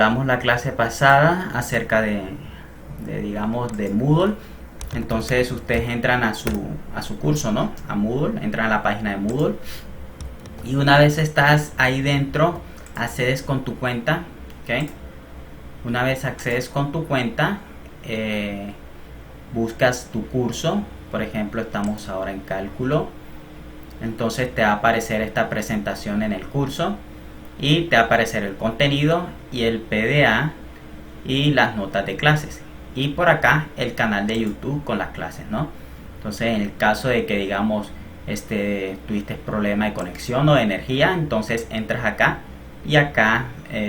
Damos la clase pasada acerca digamos, de Moodle. Entonces ustedes entran a su curso, ¿no? A Moodle, entran a la página de Moodle. Y una vez estás ahí dentro, accedes con tu cuenta, ¿ok? Una vez accedes con tu cuenta, buscas tu curso. Por ejemplo, estamos ahora en cálculo. Entonces te va a aparecer esta presentación en el curso y te va a aparecer el contenido y el PDA y las notas de clases, y por acá el canal de YouTube con las clases, ¿no? Entonces, en el caso de que, digamos, tuviste problema de conexión o de energía, entonces entras acá y acá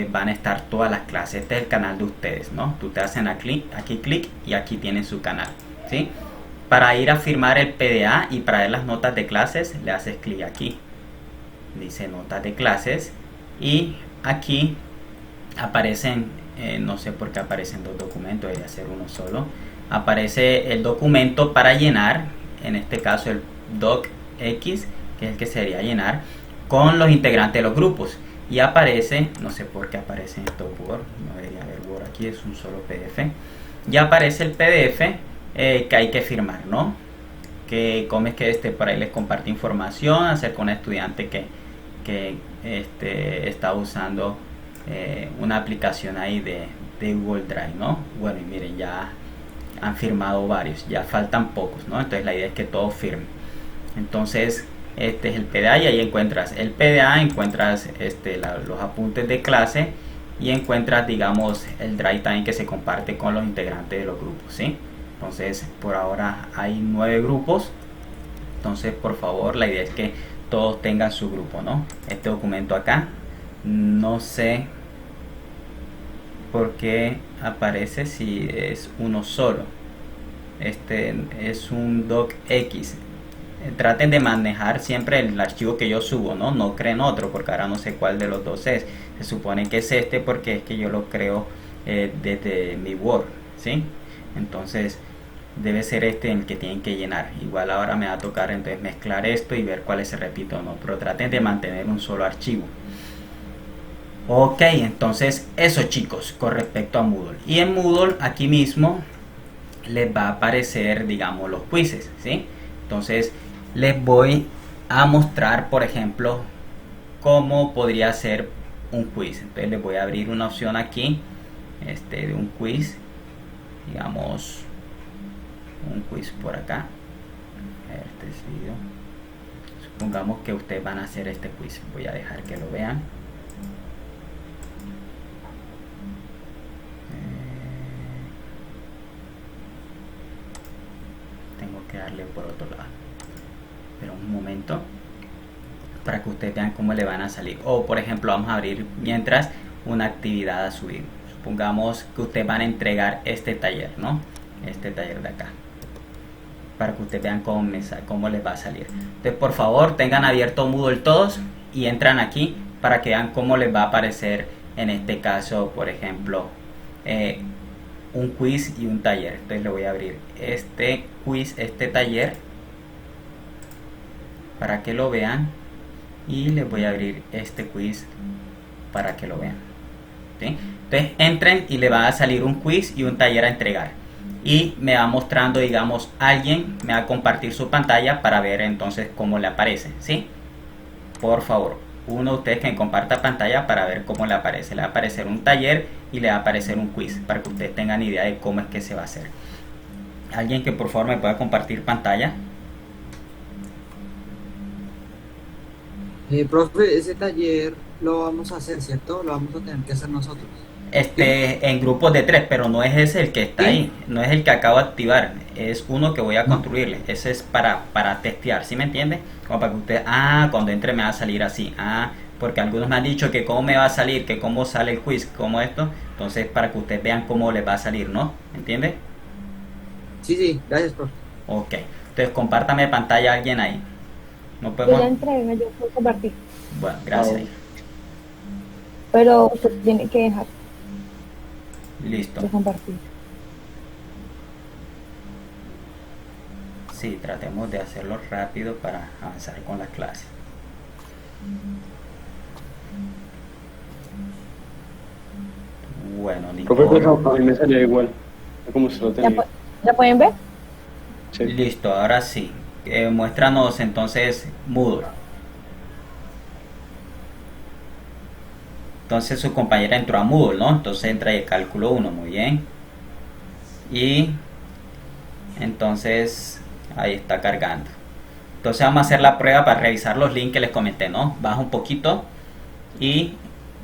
van a estar todas las clases. Este es el canal de ustedes, ¿no? Tú te hacen aquí clic y aquí tienen su canal, ¿sí? Para ir a firmar el PDA y para ver las notas de clases, le haces clic aquí, dice notas de clases, y aquí aparecen, no sé por qué aparecen dos documentos, debería ser uno solo. Aparece el documento para llenar, en este caso el docx, que es el que sería llenar con los integrantes de los grupos, y aparece, no sé por qué aparece esto Word, no debería haber Word aquí, es un solo PDF. Ya aparece el PDF que hay que firmar, ¿no? Que como es que por ahí les comparte información acerca de un estudiante que está usando una aplicación ahí de Google Drive, ¿no? Bueno, y miren, ya han firmado varios, ya faltan pocos, ¿no? Entonces la idea es que todos firmen. Entonces, este es el PDA y ahí encuentras el PDA, encuentras los apuntes de clase y encuentras, digamos, el Drive también que se comparte con los integrantes de los grupos, ¿sí? Entonces, por ahora hay 9 grupos. Entonces, por favor, la idea es que todos tengan su grupo, ¿no? Este documento acá, no sé por qué aparece si es uno solo. Este es un docx. Traten de manejar siempre el archivo que yo subo, ¿no? No creen otro, porque ahora no sé cuál de los dos es. Se supone que es este porque es que yo lo creo desde mi Word, ¿sí? Entonces debe ser este el que tienen que llenar. Igual ahora me va a tocar entonces mezclar esto y ver cuáles se repiten o no, pero traten de mantener un solo archivo. Ok, entonces eso, chicos, con respecto a Moodle. Y en Moodle aquí mismo les va a aparecer, digamos, los quizzes, ¿sí? Entonces les voy a mostrar, por ejemplo, cómo podría ser un quiz. Entonces les voy a abrir una opción aquí, de un quiz, digamos, un quiz por acá. Este es video. Supongamos que ustedes van a hacer este quiz. Voy a dejar que lo vean. Tengo que darle por otro lado. Pero un momento, para que ustedes vean cómo le van a salir. O por ejemplo, vamos a abrir mientras una actividad a subir. Supongamos que ustedes van a entregar este taller, ¿no? Este taller de acá, para que ustedes vean cómo les va a salir. Entonces, por favor, tengan abierto Moodle todos y entran aquí para que vean cómo les va a aparecer en este caso, por ejemplo, un quiz y un taller. Entonces le voy a abrir este quiz, este taller, para que lo vean, y les voy a abrir este quiz para que lo vean, ¿sí? Entonces entren y le va a salir un quiz y un taller a entregar, y me va mostrando, digamos, alguien me va a compartir su pantalla para ver entonces cómo le aparece, ¿sí? Por favor, uno de ustedes que me comparta pantalla para ver cómo le aparece. Le va a aparecer un taller y le va a aparecer un quiz para que ustedes tengan idea de cómo es que se va a hacer. Alguien que por favor me pueda compartir pantalla. Profe, ese taller lo vamos a hacer, ¿cierto? Lo vamos a tener que hacer nosotros. ¿Sí? En grupos de 3, pero no es ese el que está ¿Sí? ahí, no es el que acabo de activar, es uno que voy a No. construirle. Ese es para testear, ¿sí me entiende? Como para que usted, cuando entre me va a salir así, porque algunos me han dicho que cómo me va a salir, que cómo sale el quiz, cómo esto. Entonces, para que ustedes vean cómo les va a salir, ¿no? ¿Entiende? Sí, sí, gracias, profe. Ok, entonces compártame pantalla a alguien ahí. No Yo podemos. ya entregué, yo puedo compartir, Bueno, gracias. pero usted tiene que dejar Listo. de compartir. Sí, tratemos de hacerlo rápido para avanzar con la clase. Bueno, Profe, Nicole. a mí me salía igual, como usted lo ¿Ya, tenía. ya pueden ver? Sí. Listo, ahora sí. Muéstranos entonces Moodle. Entonces su compañera entró a Moodle, ¿no? Entonces entra ahí el cálculo 1, muy bien. Y entonces ahí está cargando. Entonces vamos a hacer la prueba para revisar los links que les comenté, ¿no? Baja un poquito y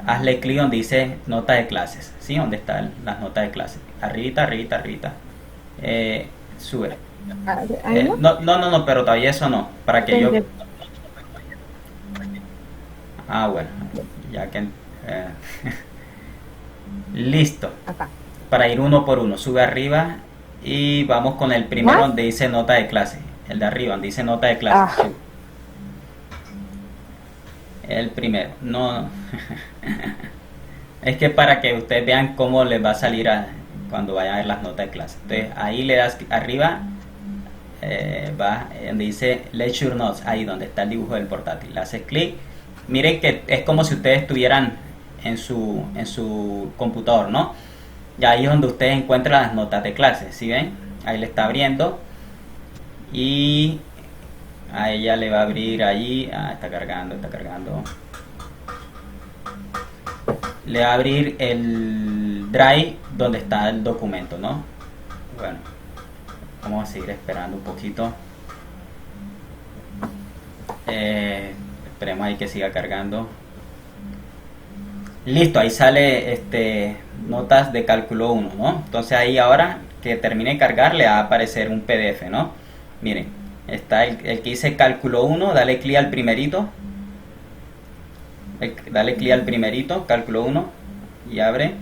hazle clic donde dice nota de clases, ¿sí? Donde están las notas de clases. Arribita, arribita, arribita. Sube. Ahí no. No, pero todavía eso no. Para que yo... Entonces, Ah, bueno. Ya que... Listo. acá. Para ir uno por uno. Sube arriba y vamos con el primero ¿Más? donde dice nota de clase. El de arriba donde dice nota de clase. Ah. Sube. El primero. No. Es que para que ustedes vean cómo les va a salir cuando vayan a ver las notas de clase. Entonces ahí le das arriba, va donde dice Lecture Notes, ahí donde está el dibujo del portátil. Le haces clic. Miren que es como si ustedes estuvieran en su computador, ¿no? Y ahí es donde ustedes encuentran las notas de clase, ¿sí ven? Ahí le está abriendo. Y a ella le va a abrir allí. Está cargando, está cargando. Le va a abrir el drive donde está el documento, ¿no? Bueno, vamos a seguir esperando un poquito. Esperemos ahí que siga cargando. Listo, ahí sale notas de cálculo 1, ¿no? Entonces ahí ahora que termine de cargar le va a aparecer un PDF, ¿no? Miren, está el que dice cálculo 1, dale clic al primerito. Dale clic al primerito, cálculo 1, y abre.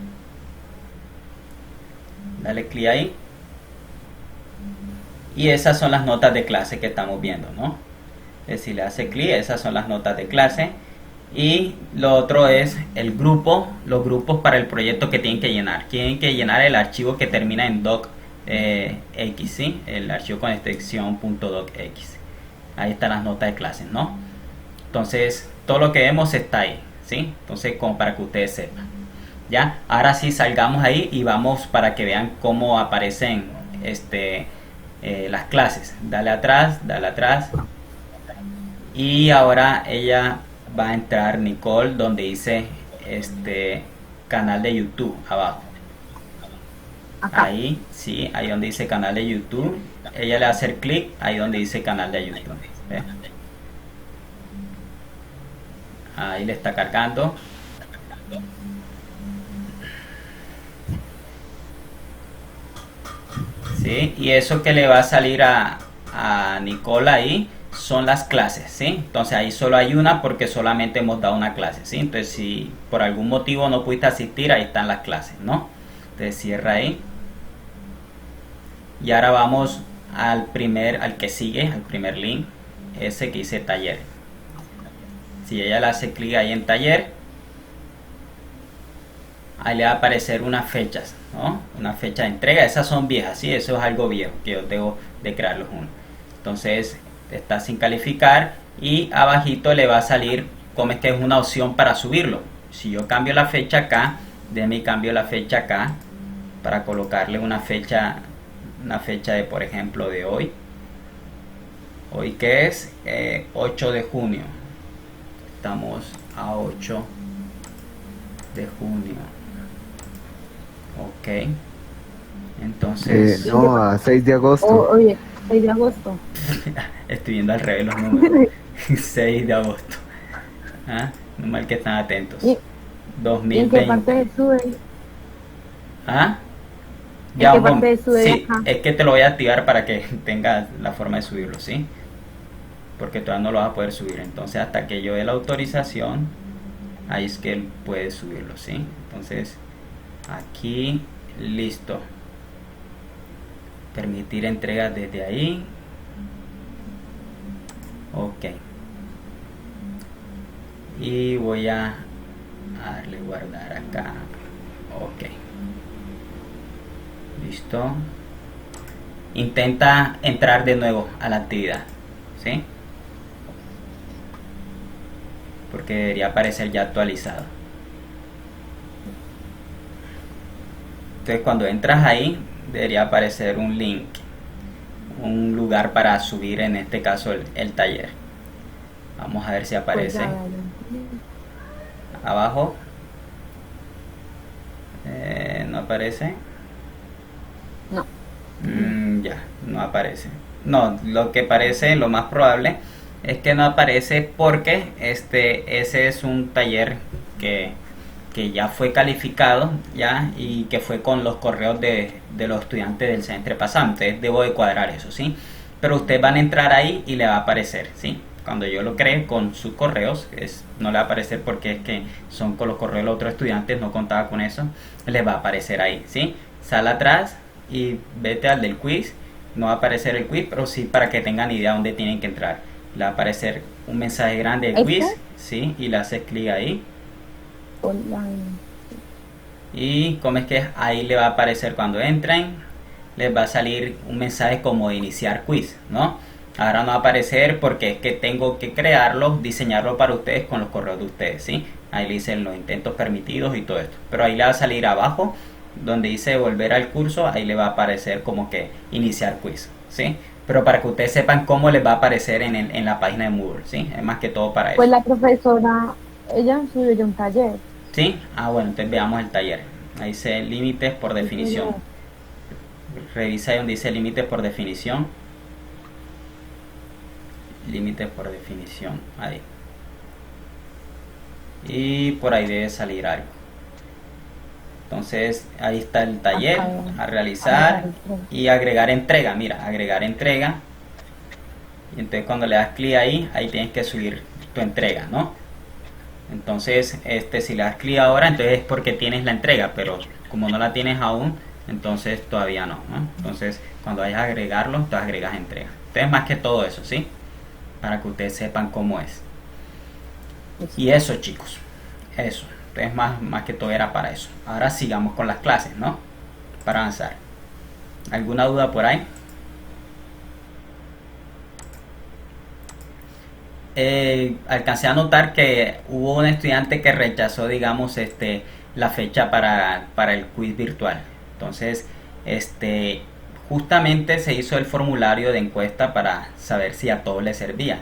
Dale clic ahí. Y esas son las notas de clase que estamos viendo, ¿no? Si le hace clic, esas son las notas de clase. Y lo otro es el grupo, los grupos para el proyecto que tienen que llenar. Tienen que llenar el archivo que termina en docx, ¿sí? El archivo con extensión .docx. Ahí están las notas de clase, ¿no? Entonces, todo lo que vemos está ahí, ¿sí? Entonces, como para que ustedes sepan. ¿Ya? Ahora sí, salgamos ahí y vamos para que vean cómo aparecen las clases. Dale atrás, dale atrás. Y ahora ella va a entrar, Nicole, donde dice canal de YouTube, abajo. Acá. Ahí, sí, ahí donde dice canal de YouTube. Ella le va a hacer clic ahí donde dice canal de YouTube. ¿Ve? Ahí le está cargando. ¿Sí? Y eso que le va a salir a Nicole ahí son las clases, ¿sí? Entonces ahí solo hay una porque solamente hemos dado una clase, ¿sí? Entonces si por algún motivo no pudiste asistir, ahí están las clases, ¿no? Entonces cierra ahí. Y ahora vamos al que sigue, al primer link, ese que dice taller. Si ella le hace clic ahí en taller, ahí le va a aparecer unas fechas, ¿no? Una fecha de entrega. Esas son viejas, ¿sí? Eso es algo viejo que yo tengo de crearlos uno. Entonces está sin calificar y abajito le va a salir como es que es una opción para subirlo. Si yo cambio la fecha acá, déjame cambio la fecha acá para colocarle una fecha de, por ejemplo, de hoy. Hoy que es 8 de junio. Estamos a 8 de junio. Ok. Entonces... No, a 6 de agosto. Oye, 6 de agosto. Estoy viendo al revés los números. 6 de agosto. No mal que están atentos. ¿Y en qué 2020. parte sube? ¿Ah? ¿En qué parte sube? Sí, Ajá. es que te lo voy a activar para que tengas la forma de subirlo, ¿sí? Porque todavía no lo vas a poder subir. Entonces hasta que yo dé la autorización, ahí es que él puede subirlo, ¿sí? Entonces aquí, listo. Permitir entregas desde ahí. Ok. Y voy a darle guardar acá. Ok. Listo. Intenta entrar de nuevo a la actividad, ¿sí? Porque debería aparecer ya actualizado. Entonces cuando entras ahí debería aparecer un link, un lugar para subir, en este caso el taller. Vamos a ver si Pues aparece ya, abajo. No aparece. no. Ya, no aparece. No, lo que parece, lo más probable es que no aparece porque ese es un taller que ya fue calificado ya y que fue con los correos de los estudiantes del semestre pasado. Entonces debo de cuadrar eso, ¿sí? Pero ustedes van a entrar ahí y le va a aparecer, ¿sí? Cuando yo lo cree con sus correos, no le va a aparecer porque es que son con los correos de los otros estudiantes, no contaba con eso, les va a aparecer ahí, ¿sí? Sal atrás y vete al del quiz. No va a aparecer el quiz, pero sí para que tengan idea dónde tienen que entrar. Le va a aparecer un mensaje grande de quiz, ¿sí? Y le haces clic ahí. Online. Y como es que ahí le va a aparecer cuando entren, les va a salir un mensaje como de iniciar quiz, ¿no? Ahora no va a aparecer porque es que tengo que crearlo, diseñarlo para ustedes con los correos de ustedes, ¿sí? Ahí le dicen los intentos permitidos y todo esto. Pero ahí le va a salir abajo, donde dice volver al curso, ahí le va a aparecer como que iniciar quiz, ¿sí? Pero para que ustedes sepan cómo les va a aparecer en la página de Moodle, ¿sí? Es más que todo para eso. Pues la profesora, ella subió ya un taller. ¿Sí? Ah, bueno, entonces veamos el taller. Ahí dice límites por definición. Revisa ahí donde dice límites por definición. Límites por definición. Ahí. Y por ahí debe salir algo. Entonces ahí está el taller a realizar y agregar entrega. Mira, agregar entrega. Y entonces cuando le das clic ahí, ahí tienes que subir tu entrega, ¿no? Entonces, si le das clic ahora, entonces es porque tienes la entrega, pero como no la tienes aún, entonces todavía no, ¿no? Entonces, cuando vayas a agregarlo, tú agregas entrega. Entonces, más que todo eso, ¿sí? Para que ustedes sepan cómo es. Y eso, chicos, eso. Entonces, más que todo era para eso. Ahora sigamos con las clases, ¿no? Para avanzar. ¿Alguna duda por ahí? Alcancé a notar que hubo un estudiante que rechazó, digamos, la fecha para el quiz virtual. Entonces, justamente se hizo el formulario de encuesta para saber si a todos les servía.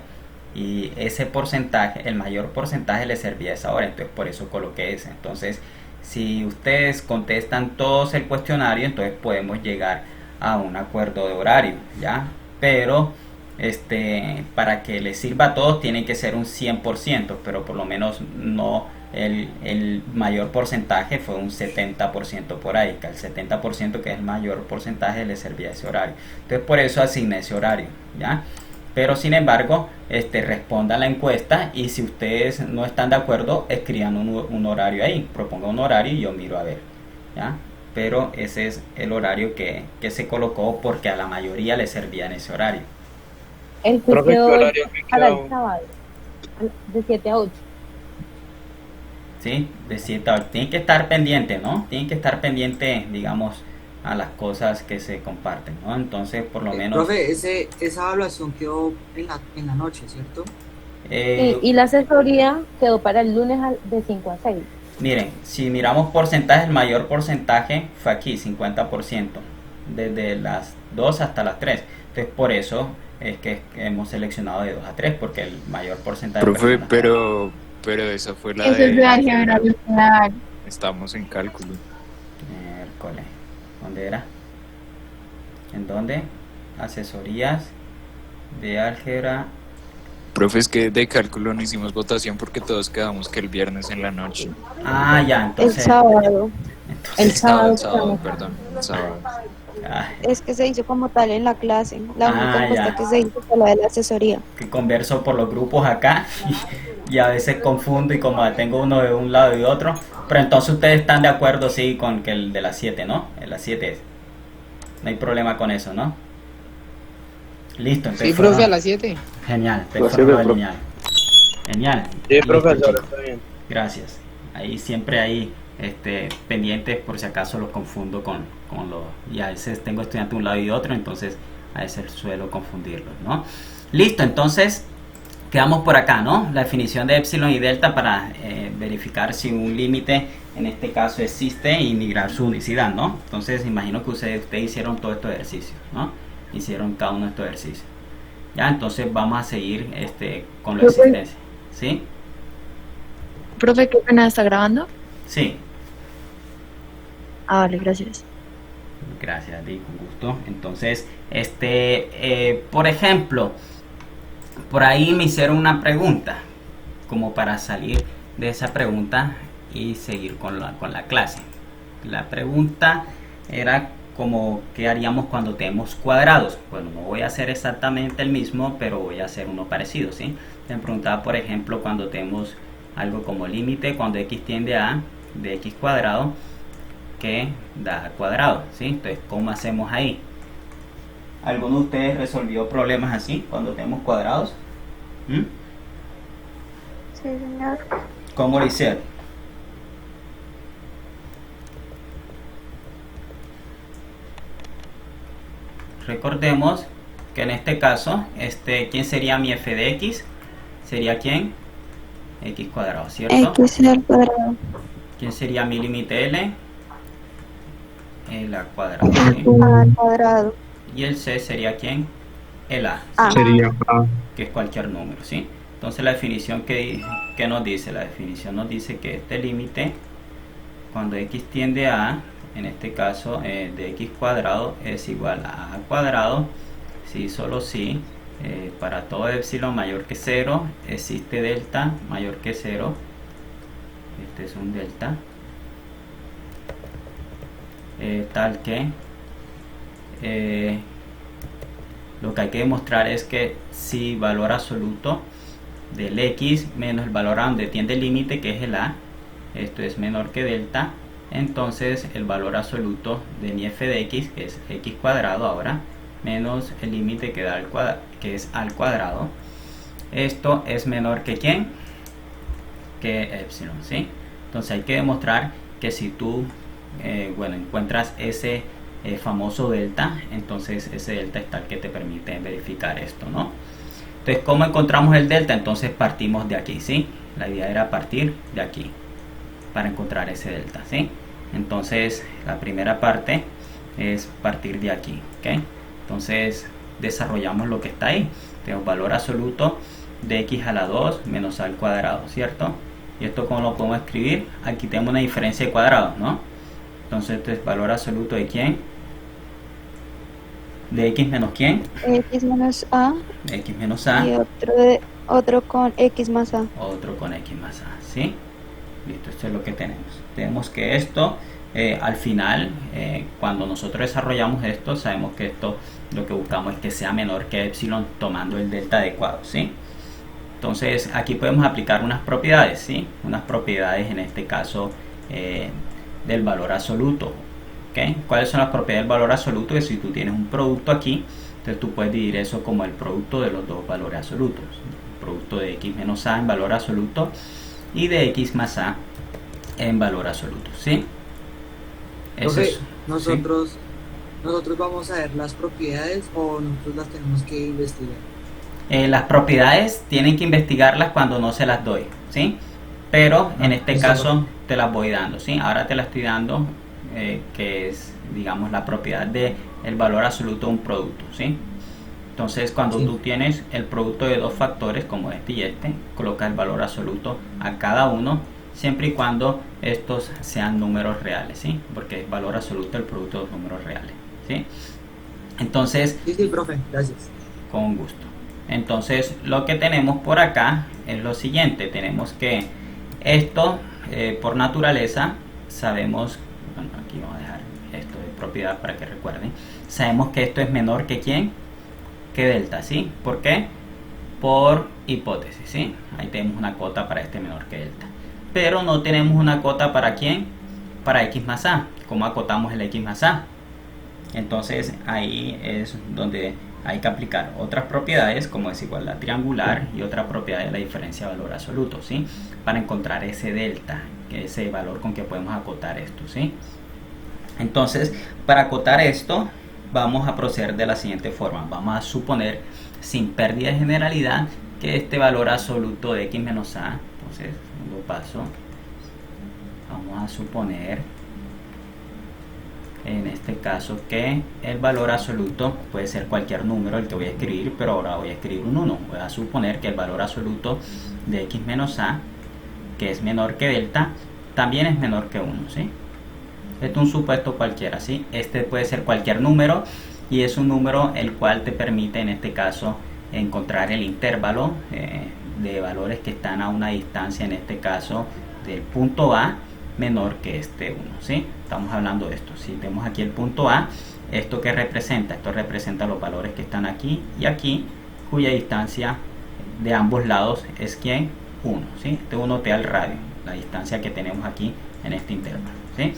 Y ese porcentaje, el mayor porcentaje le servía a esa hora. Entonces, por eso coloqué ese. Entonces, si ustedes contestan todos el cuestionario, entonces podemos llegar a un acuerdo de horario, ¿ya? Pero para que les sirva a todos tiene que ser un 100%, pero por lo menos no el mayor porcentaje, fue un 70% por ahí, que al 70% que es el mayor porcentaje le servía ese horario. Entonces por eso asigné ese horario, ¿ya? Pero sin embargo, respondan la encuesta y si ustedes no están de acuerdo, escriban un horario ahí, propongan un horario y yo miro a ver, ¿ya? Pero ese es el horario que se colocó porque a la mayoría le servía en ese horario. El quiz quedó para el sábado, de 7 a 8. Sí, de 7 a 8. Tienen que estar pendientes, ¿no? Tienen que estar pendientes, digamos, a las cosas que se comparten, ¿no? Entonces, por lo menos... Profe, esa evaluación quedó en la noche, ¿cierto? Y la asesoría quedó para el lunes de 5 a 6. Miren, si miramos porcentaje, el mayor porcentaje fue aquí, 50%, desde las 2 hasta las 3. Entonces, por eso es que hemos seleccionado de 2 a 3, porque el mayor porcentaje... Profe, pero esa fue la Eso de... es de álgebra lineal. Estamos en cálculo. Miércoles. ¿Dónde era? ¿En dónde? Asesorías de álgebra. Profe, es que de cálculo no hicimos votación porque todos quedamos que el viernes en la noche. Ah, ya, entonces... El sábado. Entonces, El sábado, perdón, el sábado. Es que se hizo como tal en la clase. La única encuesta ya. que se hizo fue la de la asesoría. Que converso por los grupos acá y a veces confundo y como tengo uno de un lado y de otro. Pero entonces ustedes están de acuerdo, sí, con que el de las 7, ¿no? El de las 7 es. No hay problema con eso, ¿no? Listo. Entonces Sí, profe, a las 7. Genial, lineal. Genial. Sí, Listo, profesor, chicos. está bien. Gracias. Ahí siempre hay pendientes por si acaso los confundo con los... Y a veces tengo estudiantes de un lado y de otro, entonces a veces suelo confundirlos, ¿no? Listo, entonces quedamos por acá, ¿no? La definición de epsilon y delta para verificar si un límite en este caso existe y migrar su unicidad, ¿no? Entonces imagino que ustedes hicieron todo estos ejercicios, ¿no? Hicieron cada uno de estos ejercicios. Ya, entonces vamos a seguir con la existencia, ¿sí? Profe, ¿qué pena está grabando? Sí. Ah, vale, gracias. Gracias a ti, con gusto. Entonces, por ejemplo, por ahí me hicieron una pregunta, como para salir de esa pregunta y seguir con la clase. La pregunta era como qué haríamos cuando tenemos cuadrados. Bueno, no voy a hacer exactamente el mismo, pero voy a hacer uno parecido, ¿sí? Me preguntaba, por ejemplo, cuando tenemos algo como límite, cuando x tiende a de x cuadrado, que da cuadrado, ¿sí? Entonces, ¿cómo hacemos ahí? ¿Alguno de ustedes resolvió problemas así cuando tenemos cuadrados? ¿Mm? Sí, señor. ¿Cómo lo hicieron? Recordemos que en este caso, ¿quién sería mi f de x? ¿Sería quién? X cuadrado, ¿cierto? X al cuadrado. ¿Quién sería mi límite L? El a cuadrado, ¿sí? A al cuadrado. Y el C sería ¿quién? El A, A. ¿sí? Sería A. Que es cualquier número, ¿sí? Entonces la definición que nos dice, la definición nos dice que este límite, cuando x tiende a, en este caso de x cuadrado, es igual a cuadrado, si solo si para todo epsilon mayor que 0 existe delta mayor que 0. Este es un delta tal que lo que hay que demostrar es que si valor absoluto del x menos el valor a donde tiende el límite, que es el a, esto es menor que delta, entonces el valor absoluto de mi f de x, que es x cuadrado ahora, menos el límite que da que es al cuadrado, esto es menor que ¿quién? Que epsilon, ¿sí? Entonces hay que demostrar que si tú encuentras ese famoso delta, entonces ese delta es tal que te permite verificar esto, ¿no? Entonces, ¿cómo encontramos el delta? Entonces partimos de aquí, ¿sí? La idea era partir de aquí para encontrar ese delta, ¿sí? Entonces la primera parte es partir de aquí, ¿ok? Entonces desarrollamos lo que está ahí. Tenemos valor absoluto de x a la 2 menos a al cuadrado, ¿cierto? Y esto, ¿cómo lo podemos escribir? Aquí tenemos una diferencia de cuadrados, ¿no? Entonces esto es valor absoluto de ¿quién? De x menos ¿quién? X menos A. X menos a. Y otro con X más A. Otro con x más a, ¿sí? Listo, esto es lo que tenemos. Tenemos que esto, al final, cuando nosotros desarrollamos esto, sabemos que esto lo que buscamos es que sea menor que epsilon tomando el delta adecuado, ¿sí? Entonces aquí podemos aplicar unas propiedades, ¿sí? Unas propiedades en este caso del valor absoluto, ¿ok? ¿Cuáles son las propiedades del valor absoluto? Que si tú tienes un producto aquí, entonces tú puedes dividir eso como el producto de los dos valores absolutos, el producto de x menos a en valor absoluto y de x más a en valor absoluto, ¿sí? Eso Profe, es, nosotros vamos a ver las propiedades o nosotros las tenemos que investigar. Las propiedades tienen que investigarlas cuando no se las doy, ¿sí? Pero en este caso te las voy dando, ¿sí? Ahora te la estoy dando, que es, digamos, la propiedad de el valor absoluto de un producto, ¿sí? Entonces, cuando tú tienes el producto de dos factores, como este y este, colocas el valor absoluto a cada uno, siempre y cuando estos sean números reales, ¿sí? Porque es valor absoluto el producto de dos números reales, ¿sí? Entonces, Sí, profe, gracias. con gusto. Entonces, lo que tenemos por acá es lo siguiente. Tenemos que esto, por naturaleza, sabemos, bueno, aquí vamos a dejar esto de propiedad para que recuerden, sabemos que esto es menor que ¿quién? Que delta, ¿sí? ¿Por qué? Por hipótesis, ¿sí? Ahí tenemos una cota para este menor que delta. Pero no tenemos una cota para ¿quién? Para x más a. ¿Cómo acotamos el x más a? Entonces ahí es donde hay que aplicar otras propiedades como desigualdad triangular y otra propiedad de la diferencia de valor absoluto, ¿sí? Para encontrar ese delta, que es ese valor con que podemos acotar esto, ¿sí? Entonces, para acotar esto, vamos a proceder de la siguiente forma. Vamos a suponer, sin pérdida de generalidad, que este valor absoluto de x menos a, entonces lo paso Vamos a suponer en este caso que el valor absoluto puede ser cualquier número el que voy a escribir, pero ahora voy a escribir un 1. Voy a suponer que el valor absoluto de x menos a, que es menor que delta, también es menor que 1, ¿sí? Este es un supuesto cualquiera, ¿sí? Este puede ser cualquier número y es un número el cual te permite en este caso encontrar el intervalo de valores que están a una distancia, en este caso del punto A, menor que este 1, ¿sí? Estamos hablando de esto. Si tenemos aquí el punto A, ¿esto qué representa? Esto representa los valores que están aquí y aquí, cuya distancia de ambos lados es ¿quién? 1, ¿sí? Este 1 te da el radio, la distancia que tenemos aquí en este intervalo, ¿sí?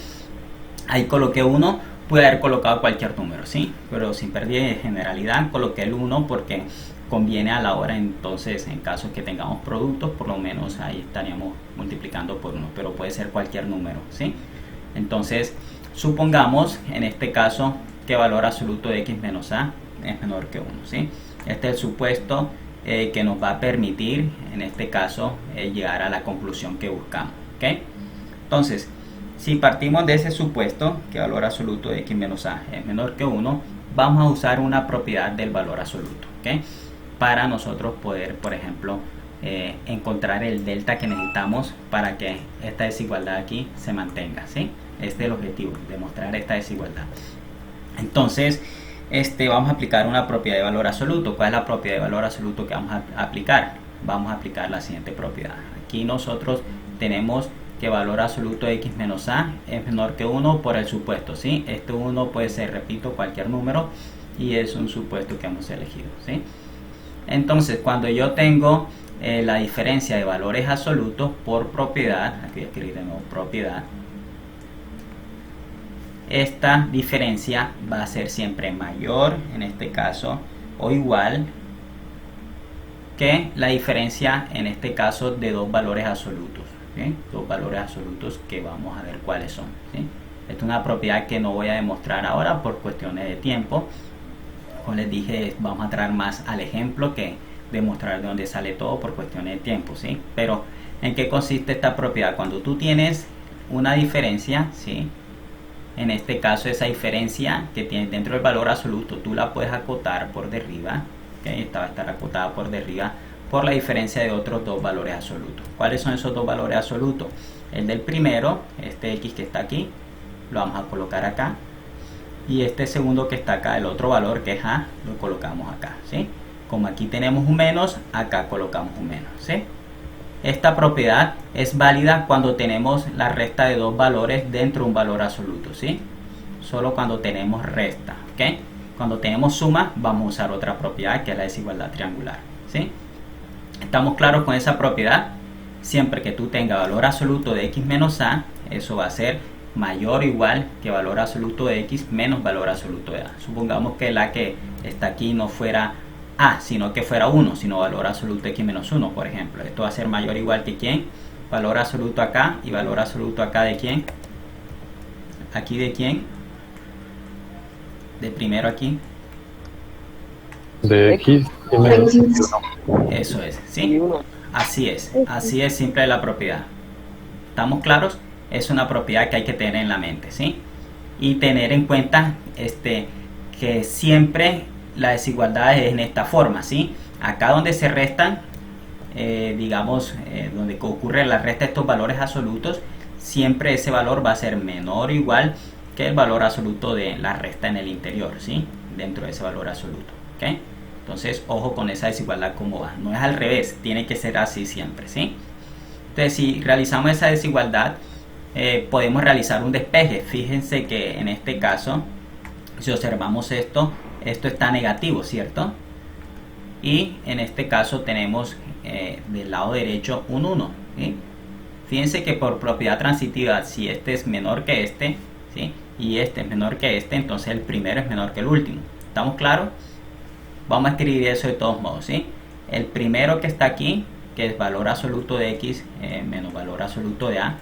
Ahí coloqué 1, pude haber colocado cualquier número, ¿sí? Pero sin pérdida de generalidad coloqué el 1 porque conviene a la hora, entonces en caso que tengamos productos, por lo menos ahí estaríamos multiplicando por 1, pero puede ser cualquier número, ¿sí? Entonces supongamos en este caso que valor absoluto de x menos a es menor que 1, ¿sí? Este es el supuesto que nos va a permitir en este caso llegar a la conclusión que buscamos, ¿ok? Entonces, si partimos de ese supuesto que valor absoluto de x menos a es menor que 1, vamos a usar una propiedad del valor absoluto, ¿ok? Para nosotros poder, por ejemplo, encontrar el delta que necesitamos para que esta desigualdad aquí se mantenga, ¿sí? Este es el objetivo, demostrar esta desigualdad. Entonces, vamos a aplicar una propiedad de valor absoluto. ¿Cuál es la propiedad de valor absoluto que vamos a aplicar? Vamos a aplicar la siguiente propiedad. Aquí nosotros tenemos que valor absoluto de x menos a es menor que 1 por el supuesto, ¿sí? Este 1 puede ser, repito, cualquier número y es un supuesto que hemos elegido, ¿sí? Entonces, cuando yo tengo la diferencia de valores absolutos por propiedad, aquí voy a escribir de nuevo propiedad, esta diferencia va a ser siempre mayor, en este caso, o igual que la diferencia, en este caso, de dos valores absolutos, ¿sí? Dos valores absolutos que vamos a ver cuáles son, ¿sí? Esta es una propiedad que no voy a demostrar ahora por cuestiones de tiempo. Como les dije, vamos a traer más al ejemplo que demostrar de dónde sale todo por cuestiones de tiempo, ¿sí? Pero, ¿en qué consiste esta propiedad? Cuando tú tienes una diferencia, ¿sí? En este caso, esa diferencia que tienes dentro del valor absoluto, tú la puedes acotar por derriba, ¿okay? Esta va a estar acotada por derriba por la diferencia de otros dos valores absolutos. ¿Cuáles son esos dos valores absolutos? El del primero, este x que está aquí, lo vamos a colocar acá. Y este segundo que está acá, el otro valor que es a, lo colocamos acá, ¿sí? Como aquí tenemos un menos, acá colocamos un menos, ¿sí? Esta propiedad es válida cuando tenemos la resta de dos valores dentro de un valor absoluto, ¿sí? Solo cuando tenemos resta, ¿ok? Cuando tenemos suma, vamos a usar otra propiedad que es la desigualdad triangular, ¿sí? ¿Estamos claros con esa propiedad? Siempre que tú tengas valor absoluto de x menos a, eso va a ser mayor o igual que valor absoluto de x menos valor absoluto de a. Supongamos que la que está aquí no fuera a, sino que fuera 1, sino valor absoluto de x menos 1, por ejemplo. Esto va a ser mayor o igual que ¿quién? Valor absoluto acá y valor absoluto acá de ¿quién? Aquí de ¿quién? De primero aquí. De x y menos 1. Eso es, ¿sí? Así es simple la propiedad. ¿Estamos claros? Es una propiedad que hay que tener en la mente, ¿sí? Y tener en cuenta que siempre la desigualdad es en esta forma, ¿sí? Acá donde se restan, donde ocurre la resta de estos valores absolutos, siempre ese valor va a ser menor o igual que el valor absoluto de la resta en el interior, ¿sí? Dentro de ese valor absoluto, ¿ok? Entonces, ojo con esa desigualdad cómo va. No es al revés, tiene que ser así siempre, ¿sí? Entonces, si realizamos esa desigualdad, podemos realizar un despeje. Fíjense que en este caso, si observamos esto está negativo, ¿cierto? Y en este caso tenemos del lado derecho un 1, ¿sí? Fíjense que por propiedad transitiva, si este es menor que este, ¿sí? Y este es menor que este, entonces el primero es menor que el último. ¿Estamos claros? Vamos a escribir eso de todos modos, ¿sí? El primero que está aquí, que es valor absoluto de x menos valor absoluto de a,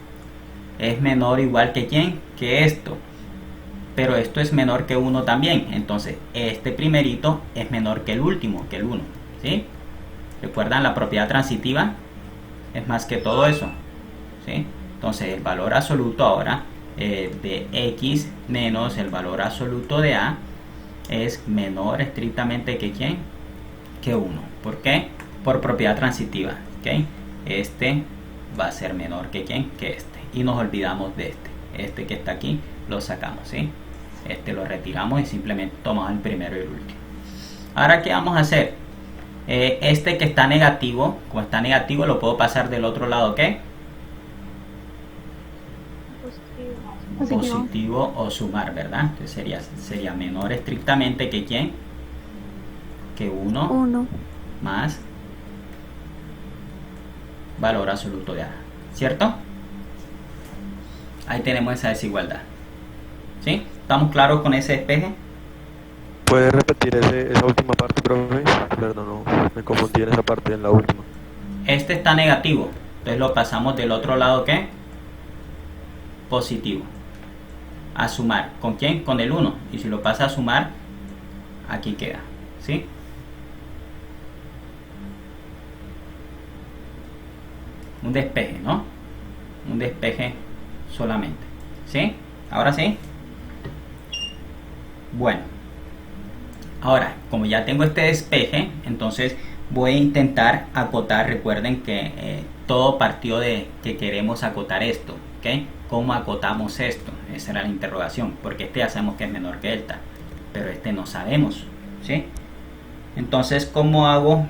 es menor o igual que ¿quién? Que esto. Pero esto es menor que 1 también. Entonces, este primerito es menor que el último, que el 1, ¿sí? ¿Recuerdan la propiedad transitiva? Es más que todo eso, ¿sí? Entonces el valor absoluto ahora de X menos el valor absoluto de A es menor estrictamente que ¿quién? Que 1. ¿Por qué? Por propiedad transitiva. ¿Okay? Este va a ser menor que ¿quién? Que este. Y nos olvidamos de este. Este que está aquí lo sacamos, ¿sí? Este lo retiramos y simplemente tomamos el primero y el último. Ahora, ¿qué vamos a hacer? Este que está negativo, como está negativo, lo puedo pasar del otro lado, ¿qué? Positivo o sumar, ¿verdad? Entonces sería menor estrictamente que ¿quién? Que 1 más valor absoluto de A, ¿cierto? Ahí tenemos esa desigualdad, ¿sí? ¿Estamos claros con ese despeje? ¿Puedes repetir esa última parte, profe? Perdón, no, me confundí en esa parte, en la última. Este está negativo, entonces lo pasamos del otro lado, ¿qué? Positivo. A sumar. ¿Con quién? Con el 1. Y si lo pasa a sumar, aquí queda, ¿sí? Un despeje, ¿no? Un despeje solamente, ¿sí? Ahora sí. Bueno, ahora, como ya tengo este despeje, entonces voy a intentar acotar. Recuerden que todo partió de que queremos acotar esto, ¿ok? ¿Cómo acotamos esto? Esa era la interrogación, porque este ya sabemos que es menor que delta, pero este no sabemos, ¿sí? Entonces, ¿cómo hago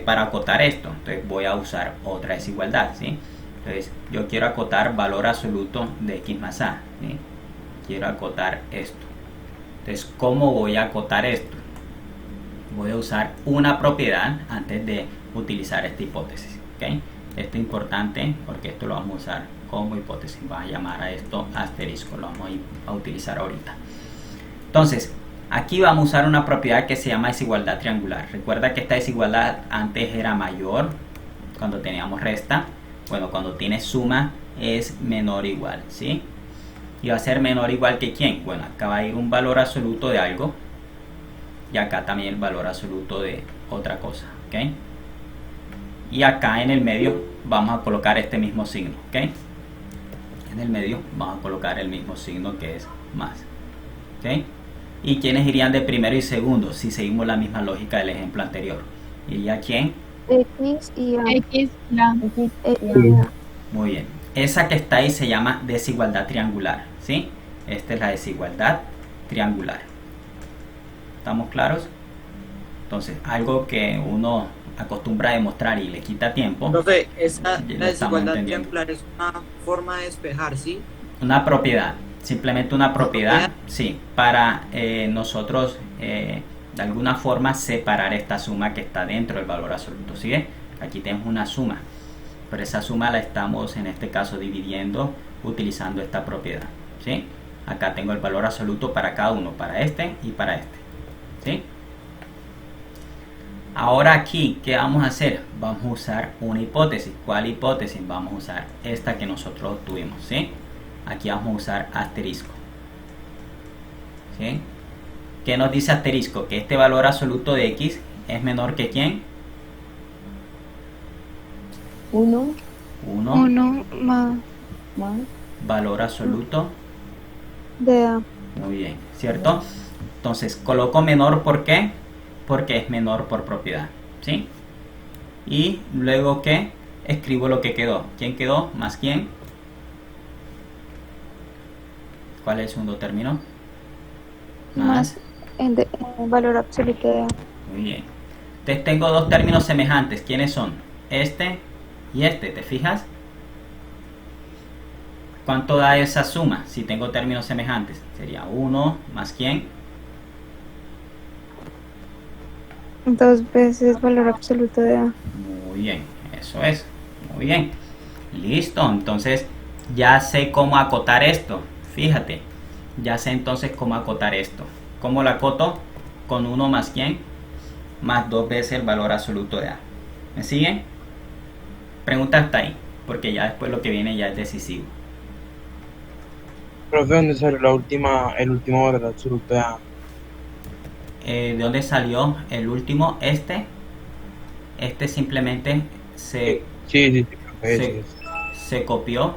para acotar esto? Entonces voy a usar otra desigualdad, ¿sí? Entonces yo quiero acotar valor absoluto de X más A, ¿sí? Quiero acotar esto. Entonces, ¿cómo voy a acotar esto? Voy a usar una propiedad antes de utilizar esta hipótesis, ¿ok? Esto es importante porque esto lo vamos a usar como hipótesis. Vamos a llamar a esto asterisco, lo vamos a utilizar ahorita. Entonces, aquí vamos a usar una propiedad que se llama desigualdad triangular. Recuerda que esta desigualdad antes era mayor cuando teníamos resta. Bueno, cuando tiene suma es menor o igual, ¿sí? Y va a ser menor o igual que ¿quién? Bueno, acá va a ir un valor absoluto de algo y acá también el valor absoluto de otra cosa, ¿ok? Y acá en el medio vamos a colocar este mismo signo, ¿ok? En el medio vamos a colocar el mismo signo que es más, ¿ok? ¿Y quiénes irían de primero y segundo si seguimos la misma lógica del ejemplo anterior? ¿Iría quién? X y A. X, la. Muy bien. Esa que está ahí se llama desigualdad triangular, ¿sí? Esta es la desigualdad triangular. ¿Estamos claros? Entonces, algo que uno acostumbra a demostrar y le quita tiempo. Entonces, lo la estamos desigualdad entendiendo. triangular es una forma de despejar, ¿sí? Una propiedad, simplemente una propiedad, sí, para nosotros de alguna forma separar esta suma que está dentro del valor absoluto, ¿sí? Aquí tenemos una suma, pero esa suma la estamos en este caso dividiendo utilizando esta propiedad, ¿sí? Acá tengo el valor absoluto para cada uno, para este y para este, ¿sí? Ahora aquí, ¿qué vamos a hacer? Vamos a usar una hipótesis. ¿Cuál hipótesis? Vamos a usar esta que nosotros obtuvimos, ¿sí? Aquí vamos a usar asterisco, ¿sí? ¿Qué nos dice asterisco? Que este valor absoluto de X es menor que ¿quién? 1 1 más más Valor absoluto de A. muy bien, ¿cierto? Entonces coloco menor, ¿por qué? Porque es menor por propiedad, ¿sí? Y luego que escribo lo que quedó. ¿Quién quedó? ¿Más quién? ¿Cuál es el segundo término? Más en valor absoluto de A. Muy bien. Entonces tengo dos términos semejantes. ¿Quiénes son? Este y este, ¿te fijas? ¿Cuánto da esa suma si tengo términos semejantes? Sería 1 más ¿quién? 2 veces valor absoluto de A. Muy bien, eso es. Muy bien. Listo, entonces ya sé cómo acotar esto. Fíjate, ya sé entonces cómo acotar esto. ¿Cómo lo acoto? Con 1 más ¿quién? Más 2 veces el valor absoluto de A. ¿Me siguen? Pregunta hasta ahí, porque ya después lo que viene ya es decisivo. Profe, ¿dónde salió el último valor absoluto de A? ¿De dónde salió el último? Este simplemente Sí, profe, se copió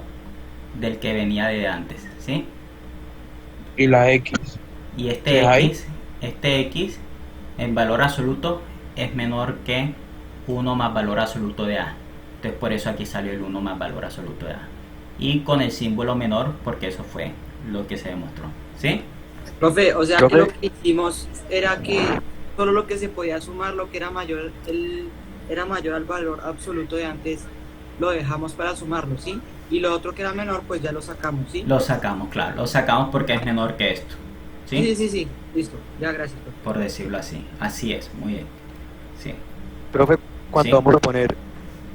del que venía de antes, ¿sí? Y la X. Y ¿Qué hay? este X en valor absoluto es menor que 1 más valor absoluto de A. Entonces por eso aquí salió el 1 más valor absoluto de A. Y con el símbolo menor porque eso fue lo que se demostró, ¿sí? Profe, o sea que Profe. lo que hicimos era que solo lo que se podía sumar, lo que era mayor, era mayor al valor absoluto de antes, lo dejamos para sumarlo, ¿sí? Y lo otro que era menor, pues ya lo sacamos, ¿sí? Lo sacamos, claro, lo sacamos porque es menor que esto, Sí, ¿sí? sí, listo, ya gracias, profe. Por decirlo así, así es, muy bien, sí. Profe, ¿cuánto Sí. vamos a poner?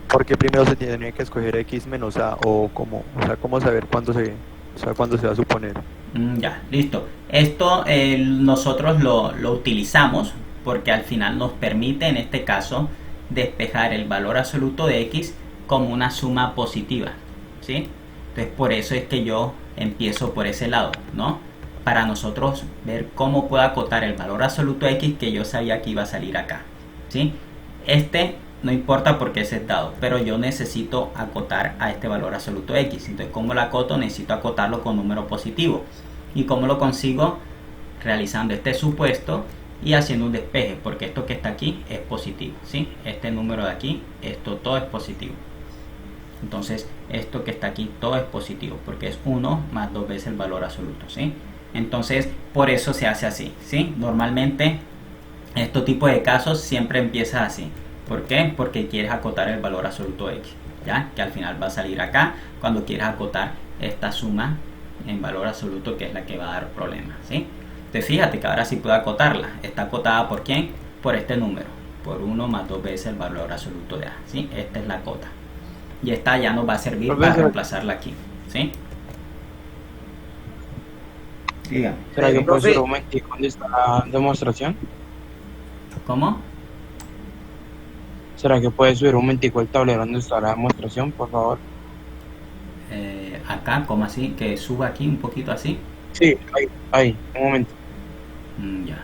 Porque primero se tiene que escoger X menos A o cómo, o sea, cómo saber cuándo se va a suponer. Ya, listo. Esto nosotros lo utilizamos porque al final nos permite, en este caso, despejar el valor absoluto de X como una suma positiva, ¿sí? Entonces por eso es que yo empiezo por ese lado, ¿no? Para nosotros ver cómo puedo acotar el valor absoluto de X que yo sabía que iba a salir acá, ¿sí? No importa porque ese es dado, pero yo necesito acotar a este valor absoluto X. Entonces, ¿cómo lo acoto? Necesito acotarlo con número positivo. ¿Y cómo lo consigo? Realizando este supuesto y haciendo un despeje, porque esto que está aquí es positivo, ¿sí? Este número de aquí, esto todo es positivo. Entonces, esto que está aquí todo es positivo, porque es 1 más 2 veces el valor absoluto, ¿sí? Entonces, por eso se hace así, ¿sí? Normalmente, este tipo de casos siempre empieza así. ¿Por qué? Porque quieres acotar el valor absoluto X, ¿ya? Que al final va a salir acá cuando quieres acotar esta suma en valor absoluto, que es la que va a dar problemas, ¿sí? Entonces fíjate que ahora sí puedo acotarla. Está acotada ¿por quién? Por este número, por 1 más 2 veces el valor absoluto de A, ¿sí? Esta es la cota. Y esta ya nos va a servir para reemplazarla aquí, ¿sí? Dígame. ¿Será que puede Profe. subir un momentico donde está la demostración? ¿Cómo? ¿Será que puede subir un momentico el tablero donde está la demostración, por favor? Acá, ¿cómo así? Que suba aquí un poquito así. Sí, ahí, un momento. Ya,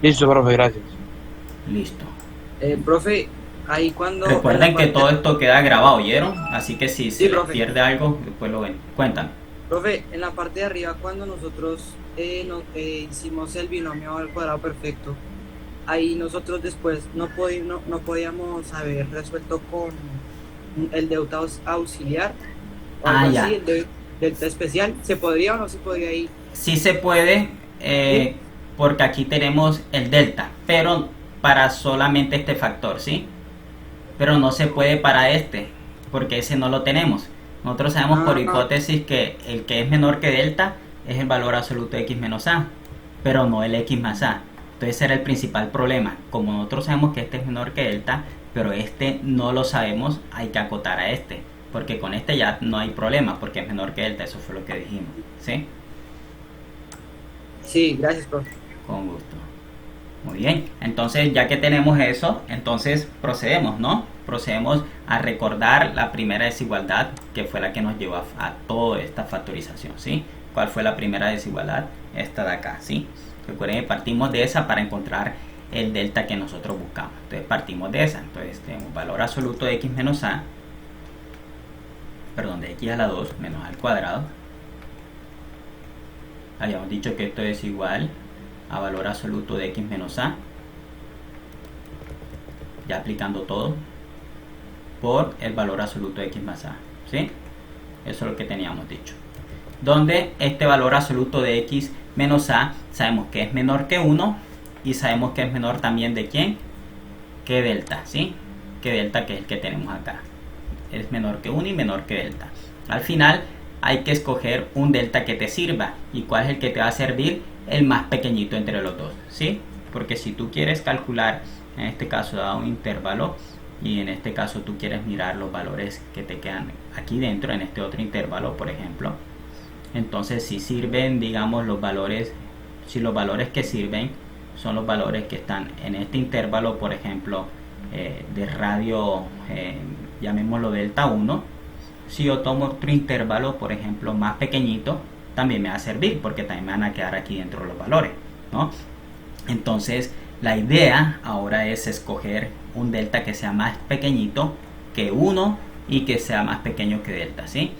Listo, profe, gracias. listo. Profe, ahí cuando... Recuerden en la que parte- todo esto queda grabado, ¿oyeron? Así que si se les profe. pierde algo, después lo ven. Cuéntame. Profe, en la parte de arriba, cuando nosotros hicimos el binomio al cuadrado perfecto, ahí nosotros después no podíamos haber resuelto con el delta auxiliar o algo ya. así, el delta especial. ¿Se podría o no se podría ahí? Sí se puede, porque aquí tenemos el delta, pero para solamente este factor, ¿sí? Pero no se puede para este, porque ese no lo tenemos. Nosotros sabemos por hipótesis que el que es menor que delta es el valor absoluto de X menos A, pero no el X más A. Entonces ese era el principal problema. Como nosotros sabemos que este es menor que delta, pero este no lo sabemos, hay que acotar a este, porque con este ya no hay problema, porque es menor que delta, eso fue lo que dijimos, ¿sí? Sí, gracias, profe. Con gusto. Muy bien, entonces ya que tenemos eso, entonces procedemos, ¿no? Procedemos a recordar la primera desigualdad, que fue la que nos llevó a toda esta factorización, ¿sí? ¿Cuál fue la primera desigualdad? Esta de acá, ¿sí? Recuerden que partimos de esa para encontrar el delta que nosotros buscamos. Entonces partimos de esa. Entonces tenemos valor absoluto de X menos A, perdón, de X a la 2 menos A al cuadrado. Habíamos dicho que esto es igual a valor absoluto de X menos A, ya aplicando todo, por el valor absoluto de X más A, ¿sí? Eso es lo que teníamos dicho. Donde este valor absoluto de X menos A sabemos que es menor que 1 y sabemos que es menor también de ¿quién? Que delta, ¿sí? Que delta, que es el que tenemos acá. Es menor que 1 y menor que delta. Al final hay que escoger un delta que te sirva. ¿Y cuál es el que te va a servir? El más pequeñito entre los dos, ¿sí? Porque si tú quieres calcular, en este caso dado un intervalo, y en este caso tú quieres mirar los valores que te quedan aquí dentro, en este otro intervalo, por ejemplo, entonces si sirven, digamos, los valores, si los valores que sirven son los valores que están en este intervalo, por ejemplo, de radio, llamémoslo delta 1, si yo tomo otro intervalo, por ejemplo, más pequeñito, también me va a servir, porque también me van a quedar aquí dentro los valores, ¿no? Entonces la idea ahora es escoger un delta que sea más pequeñito que 1 y que sea más pequeño que delta, ¿sí?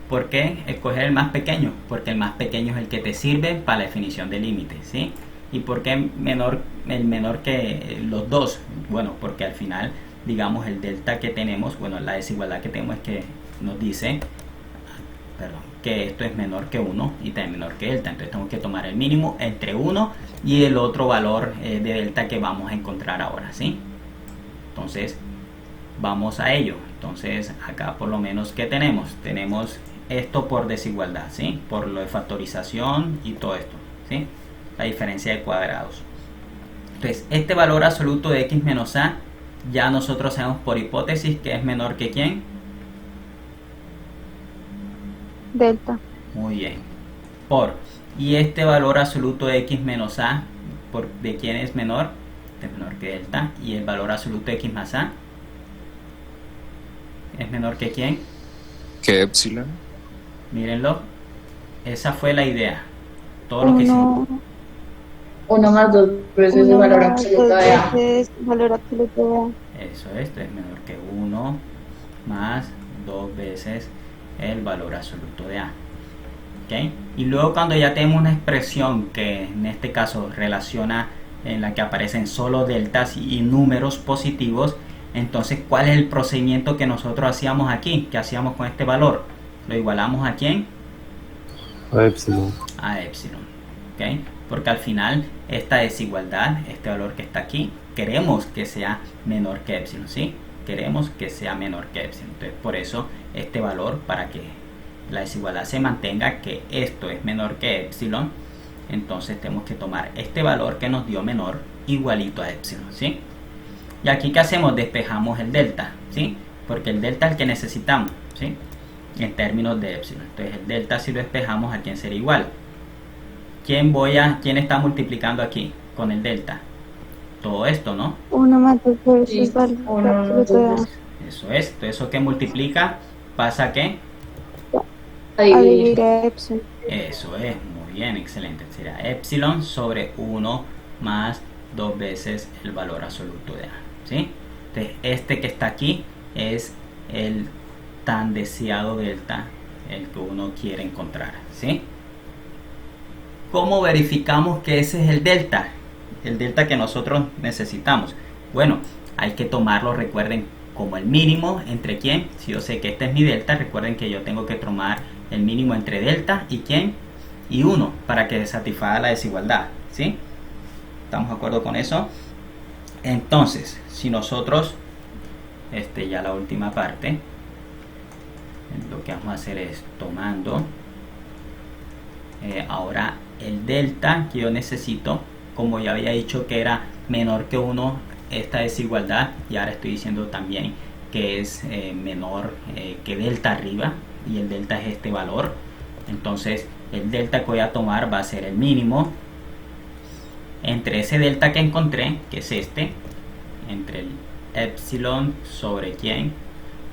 ¿Por qué escoger el más pequeño? Porque el más pequeño es el que te sirve para la definición de límite, ¿sí? ¿Y por qué el menor que los dos? Bueno, porque al final, digamos, el delta que tenemos, bueno, la desigualdad que tenemos es que nos dice, que esto es menor que 1 y también menor que delta. Entonces tenemos que tomar el mínimo entre 1 y el otro valor de delta que vamos a encontrar ahora, ¿sí? Entonces, vamos a ello. Entonces, acá por lo menos, ¿qué tenemos? Tenemos esto por desigualdad, ¿sí? Por lo de factorización y todo esto, ¿sí? La diferencia de cuadrados. Entonces, este valor absoluto de x menos a, ya nosotros sabemos por hipótesis que es menor que ¿quién? Delta. Muy bien. Y este valor absoluto de x menos a, ¿de quién es menor? Es menor que delta. Y el valor absoluto de x más a es menor que ¿quién? ¿Qué epsilon? Mírenlo. Esa fue la idea. Todo lo que hicimos. 1 más 2 veces el valor absoluto de A. Valor absoluto de A. Eso es, esto es menor que 1 más 2 veces el valor absoluto de A. ¿Okay? Y luego cuando ya tenemos una expresión que en este caso relaciona, en la que aparecen solo deltas y números positivos, entonces ¿cuál es el procedimiento que nosotros hacíamos aquí? ¿Qué hacíamos con este valor? ¿Lo igualamos a quién? A epsilon. A epsilon. ¿Okay? Porque al final esta desigualdad, este valor que está aquí, queremos que sea menor que epsilon, ¿sí? Queremos que sea menor que epsilon. Entonces por eso este valor, para que la desigualdad se mantenga, que esto es menor que epsilon, entonces tenemos que tomar este valor que nos dio menor igualito a epsilon, ¿sí? Y aquí ¿qué hacemos? Despejamos el delta, ¿sí? Porque el delta es el que necesitamos, ¿sí? En términos de epsilon. Entonces el delta, si lo despejamos, ¿a quién sería igual? ¿Quién está multiplicando aquí con el delta? Todo esto, ¿no? 1 más 2 veces valor absoluto de A. Eso es. Entonces eso que multiplica pasa a ¿qué? A dividir a epsilon. Eso es, muy bien, excelente. Será epsilon sobre 1 más 2 veces el valor absoluto de A, ¿sí? Entonces este que está aquí es el tan deseado delta, el que uno quiere encontrar, ¿sí? ¿Cómo verificamos que ese es el delta? El delta que nosotros necesitamos. Bueno, hay que tomarlo, recuerden, como el mínimo entre quién. Si yo sé que este es mi delta, recuerden que yo tengo que tomar el mínimo entre delta y quién, y 1, para que satisfaga la desigualdad, ¿sí? ¿Estamos de acuerdo con eso? Entonces, si nosotros, ya la última parte, lo que vamos a hacer es tomando ahora el delta que yo necesito, como ya había dicho que era menor que 1 esta desigualdad, y ahora estoy diciendo también que es menor que delta arriba, y el delta es este valor. Entonces el delta que voy a tomar va a ser el mínimo entre ese delta que encontré, que es este, entre el epsilon sobre quién,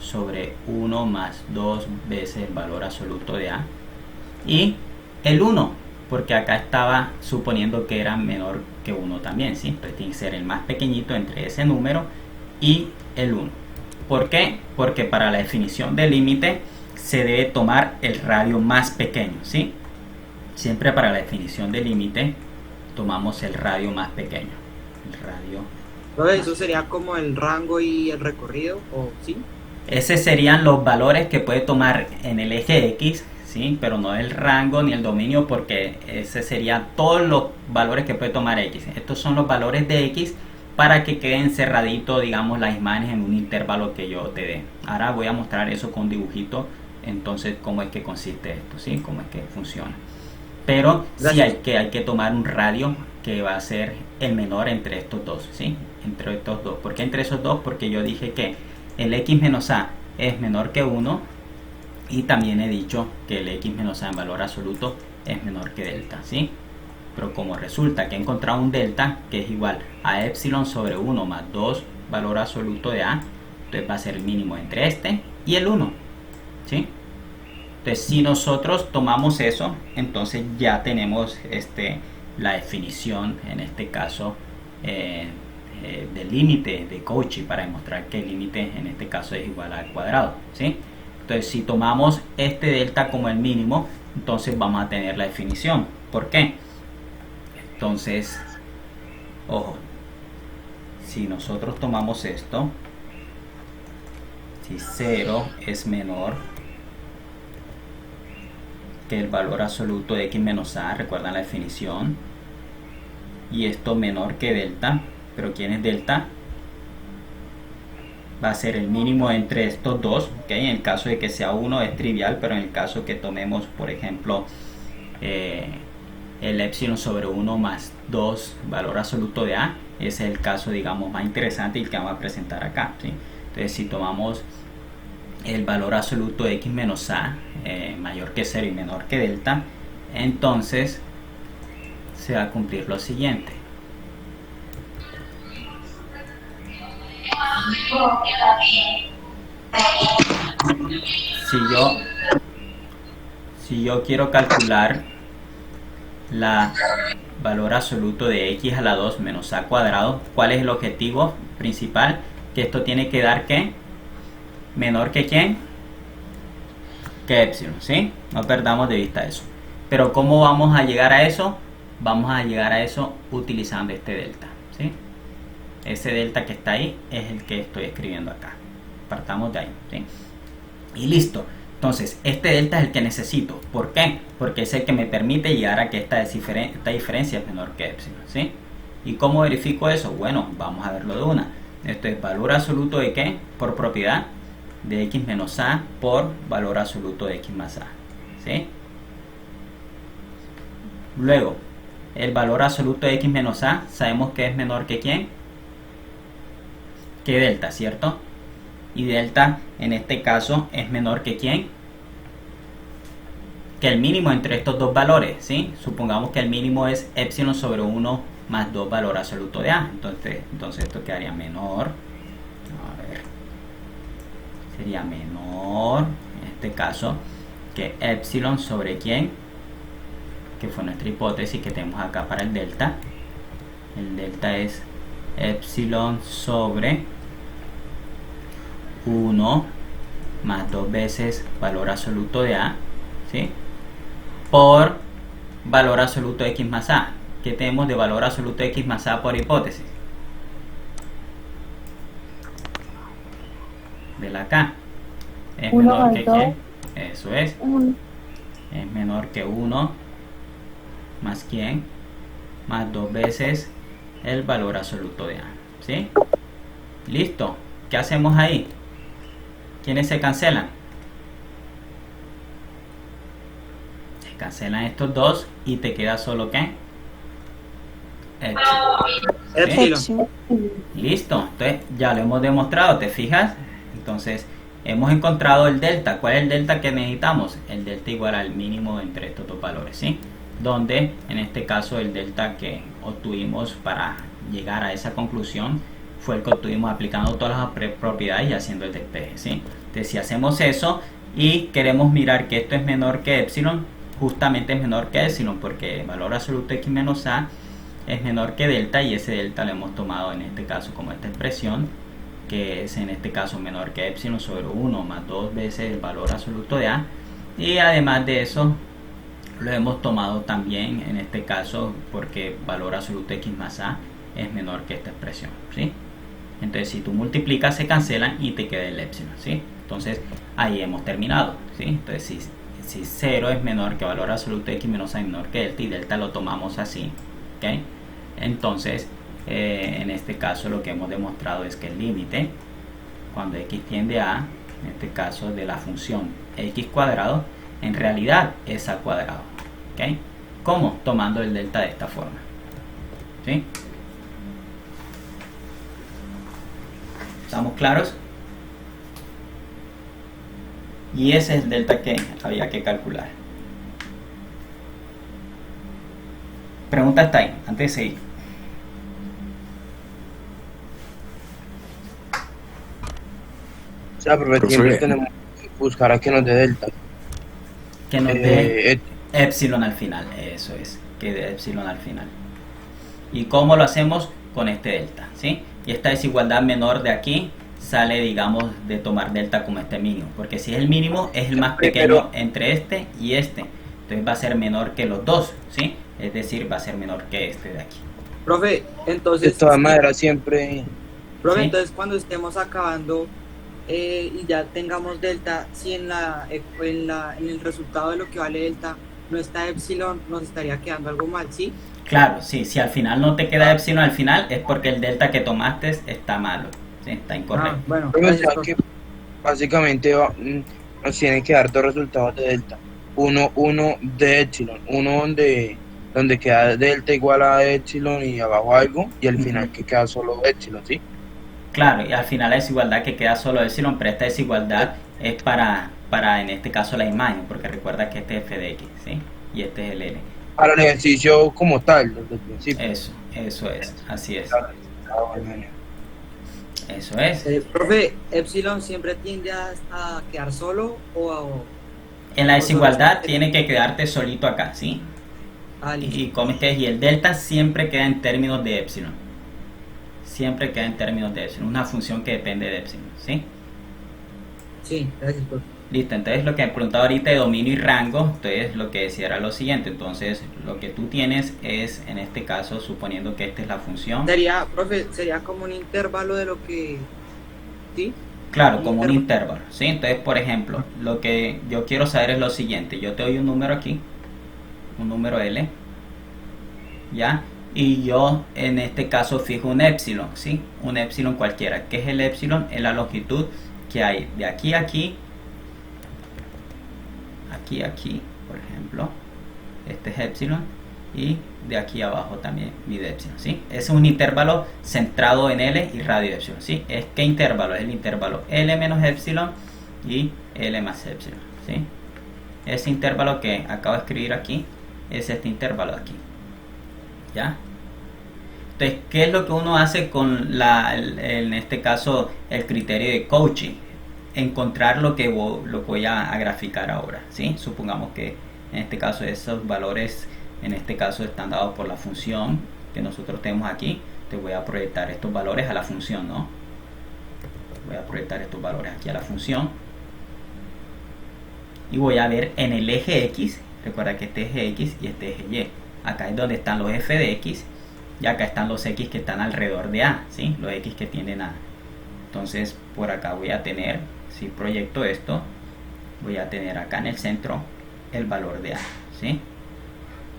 sobre 1 más 2 veces el valor absoluto de A, y el 1, porque acá estaba suponiendo que era menor que 1 también, ¿sí? Entonces tiene que ser el más pequeñito entre ese número y el 1. ¿Por qué? Porque para la definición del límite se debe tomar el radio más pequeño, ¿sí? Siempre para la definición del límite tomamos el radio más pequeño. El radio. Entonces, ¿eso sería como el rango y el recorrido? ¿O sí? Esos serían los valores que puede tomar en el eje X, ¿sí? Pero no el rango ni el dominio, porque ese sería todos los valores que puede tomar X. Estos son los valores de X para que queden cerraditos, digamos, las imágenes en un intervalo que yo te dé. Ahora voy a mostrar eso con dibujito, entonces cómo es que consiste esto, ¿sí? Cómo es que funciona. Pero sí hay que tomar un radio que va a ser el menor entre estos dos, ¿sí? Entre estos dos. ¿Por qué entre esos dos? Porque yo dije que el X menos A es menor que 1, y también he dicho que el X menos A en valor absoluto es menor que delta, ¿sí? Pero como resulta que he encontrado un delta que es igual a epsilon sobre 1 más 2 valor absoluto de A, entonces va a ser el mínimo entre este y el 1, ¿sí? Entonces si nosotros tomamos eso, entonces ya tenemos la definición, en este caso, del límite de Cauchy, para demostrar que el límite en este caso es igual al cuadrado, ¿sí? Entonces, si tomamos este delta como el mínimo, entonces vamos a tener la definición. ¿Por qué? Entonces, ojo, si nosotros tomamos esto, si 0 es menor que el valor absoluto de x menos a, recuerdan la definición, y esto menor que delta, pero ¿quién es delta? Va a ser el mínimo entre estos dos, ¿ok? En el caso de que sea 1 es trivial, pero en el caso que tomemos, por ejemplo, el epsilon sobre 1 más 2 valor absoluto de a, ese es el caso, digamos, más interesante y el que vamos a presentar acá, ¿sí? Entonces, si tomamos el valor absoluto de x menos a mayor que 0 y menor que delta, entonces se va a cumplir lo siguiente. Si yo quiero calcular la valor absoluto de x a la 2 menos a cuadrado, ¿cuál es el objetivo principal? Que esto tiene que dar ¿qué? Menor que ¿quién? Que epsilon, ¿sí? No perdamos de vista eso. Pero ¿cómo vamos a llegar a eso? Vamos a llegar a eso utilizando este delta, ¿sí? Ese delta que está ahí es el que estoy escribiendo acá. Partamos de ahí, ¿sí? Y listo. Entonces, este delta es el que necesito. ¿Por qué? Porque es el que me permite llegar a que esta diferencia es menor que epsilon, ¿sí? ¿Y cómo verifico eso? Bueno, vamos a verlo de una. Esto es valor absoluto de ¿qué? Por propiedad de x menos a por valor absoluto de x más a, ¿sí? Luego, el valor absoluto de x menos a, sabemos que es menor que ¿quién? Que delta, ¿cierto? Y delta en este caso es menor que ¿quién? Que el mínimo entre estos dos valores, ¿sí? Supongamos que el mínimo es epsilon sobre 1 más 2 valor absoluto de a. Entonces esto quedaría menor. A ver. Sería menor, en este caso, que epsilon sobre ¿quién? Que fue nuestra hipótesis que tenemos acá para el delta. El delta es epsilon sobre 1 más 2 veces valor absoluto de a, ¿sí? Por valor absoluto de x más a. ¿Qué tenemos de valor absoluto de x más a por hipótesis? De la k. Es menor que ¿quién? Eso es. Es menor que 1 más ¿quién? Más 2 veces el valor absoluto de a, ¿sí? Listo. ¿Qué hacemos ahí? ¿Quiénes se cancelan? Se cancelan estos dos y te queda solo ¿qué? Epsilon. Listo, entonces ya lo hemos demostrado, ¿te fijas? Entonces hemos encontrado el delta. ¿Cuál es el delta que necesitamos? El delta igual al mínimo entre estos dos valores, ¿sí? Donde en este caso el delta que obtuvimos para llegar a esa conclusión fue el que obtuvimos aplicando todas las propiedades y haciendo el despeje, ¿sí? Entonces si hacemos eso y queremos mirar que esto es menor que epsilon, justamente es menor que epsilon porque el valor absoluto de x menos a es menor que delta, y ese delta lo hemos tomado en este caso como esta expresión, que es en este caso menor que epsilon sobre 1 más 2 veces el valor absoluto de a, y además de eso lo hemos tomado también en este caso porque valor absoluto de x más a es menor que esta expresión, ¿sí? Entonces si tú multiplicas se cancelan y te queda el epsilon, ¿sí? Entonces ahí hemos terminado, ¿sí? Entonces si 0 es menor que valor absoluto de x menos a menor que delta, y delta lo tomamos así, ¿ok? Entonces en este caso lo que hemos demostrado es que el límite cuando x tiende a, en este caso de la función x cuadrado, en realidad es a cuadrado, ¿ok? ¿Cómo? Tomando el delta de esta forma, ¿sí? ¿Estamos claros? Y ese es el delta que había que calcular. Pregunta está ahí, antes de seguir. O sea, pero siempre tenemos que buscar a que nos dé delta. Que nos dé epsilon al final, eso es, que dé epsilon al final. ¿Y cómo lo hacemos? Con este delta, ¿sí? Y esta desigualdad menor de aquí sale, digamos, de tomar delta como este mínimo, porque si es el mínimo es el más Pero- pequeño entre este y este, entonces va a ser menor que los dos, ¿sí? Es decir, va a ser menor que este de aquí. Profe, De entonces, todas maneras, siempre. profe, ¿sí? entonces cuando estemos acabando y ya tengamos delta, si en el resultado de lo que vale delta no está epsilon, nos estaría quedando algo mal, ¿sí? Claro, sí, si al final no te queda epsilon al final es porque el delta que tomaste está malo, ¿sí? Está incorrecto. Bueno, Pero, o gracias, sea, profe. que básicamente nos tienen que dar dos resultados de delta. Uno de epsilon, uno donde queda delta igual a epsilon y abajo algo, y al final Ujú. que queda solo epsilon, ¿sí? Claro, y al final la desigualdad que queda solo epsilon, pero esta desigualdad es para en este caso la imagen, porque recuerda que este es f de x, ¿sí? Y este es el L. Para el ejercicio como tal, desde el principio. Eso es, así es, Ah, bueno. eso es. Profe, epsilon siempre tiende a quedar solo En la desigualdad tiene que quedarte solito acá, ¿sí? listo. Y como es que y el delta siempre queda en términos de epsilon. Siempre queda en términos de epsilon, una función que depende de epsilon, ¿sí? Sí, gracias, profe. Listo, entonces lo que me preguntaba ahorita de dominio y rango, entonces lo que decía era lo siguiente, entonces lo que tú tienes es, en este caso, suponiendo que esta es la función, Sería, profe, sería como un intervalo de lo que, ¿sí? claro, como un intervalo, ¿sí? Entonces, por ejemplo, lo que yo quiero saber es lo siguiente, yo te doy un número aquí, un número L, ¿ya? Y yo en este caso fijo un epsilon, ¿sí? Un epsilon cualquiera. ¿Qué es el epsilon? Es la longitud que hay de aquí a aquí, aquí, por ejemplo. Este es epsilon. Y de aquí abajo también mide epsilon, ¿sí? Es un intervalo centrado en L y radio epsilon, ¿sí? ¿Qué intervalo? Es el intervalo L menos epsilon y L más epsilon, ¿sí? Ese intervalo que acabo de escribir aquí es este intervalo de aquí. ¿Ya? Entonces, ¿qué es lo que uno hace con en este caso, el criterio de Cauchy? Encontrar lo que voy a graficar ahora, ¿sí? Supongamos que en este caso esos valores, en este caso están dados por la función que nosotros tenemos aquí. Te voy a proyectar estos valores a la función, ¿no? Voy a proyectar estos valores aquí a la función. Y voy a ver en el eje X, recuerda que este eje X y este eje Y. Acá es donde están los f de X y acá están los X que están alrededor de A, ¿sí? Los X que tienden a A. Entonces por acá voy a tener, si proyecto esto, voy a tener acá en el centro el valor de A, ¿sí?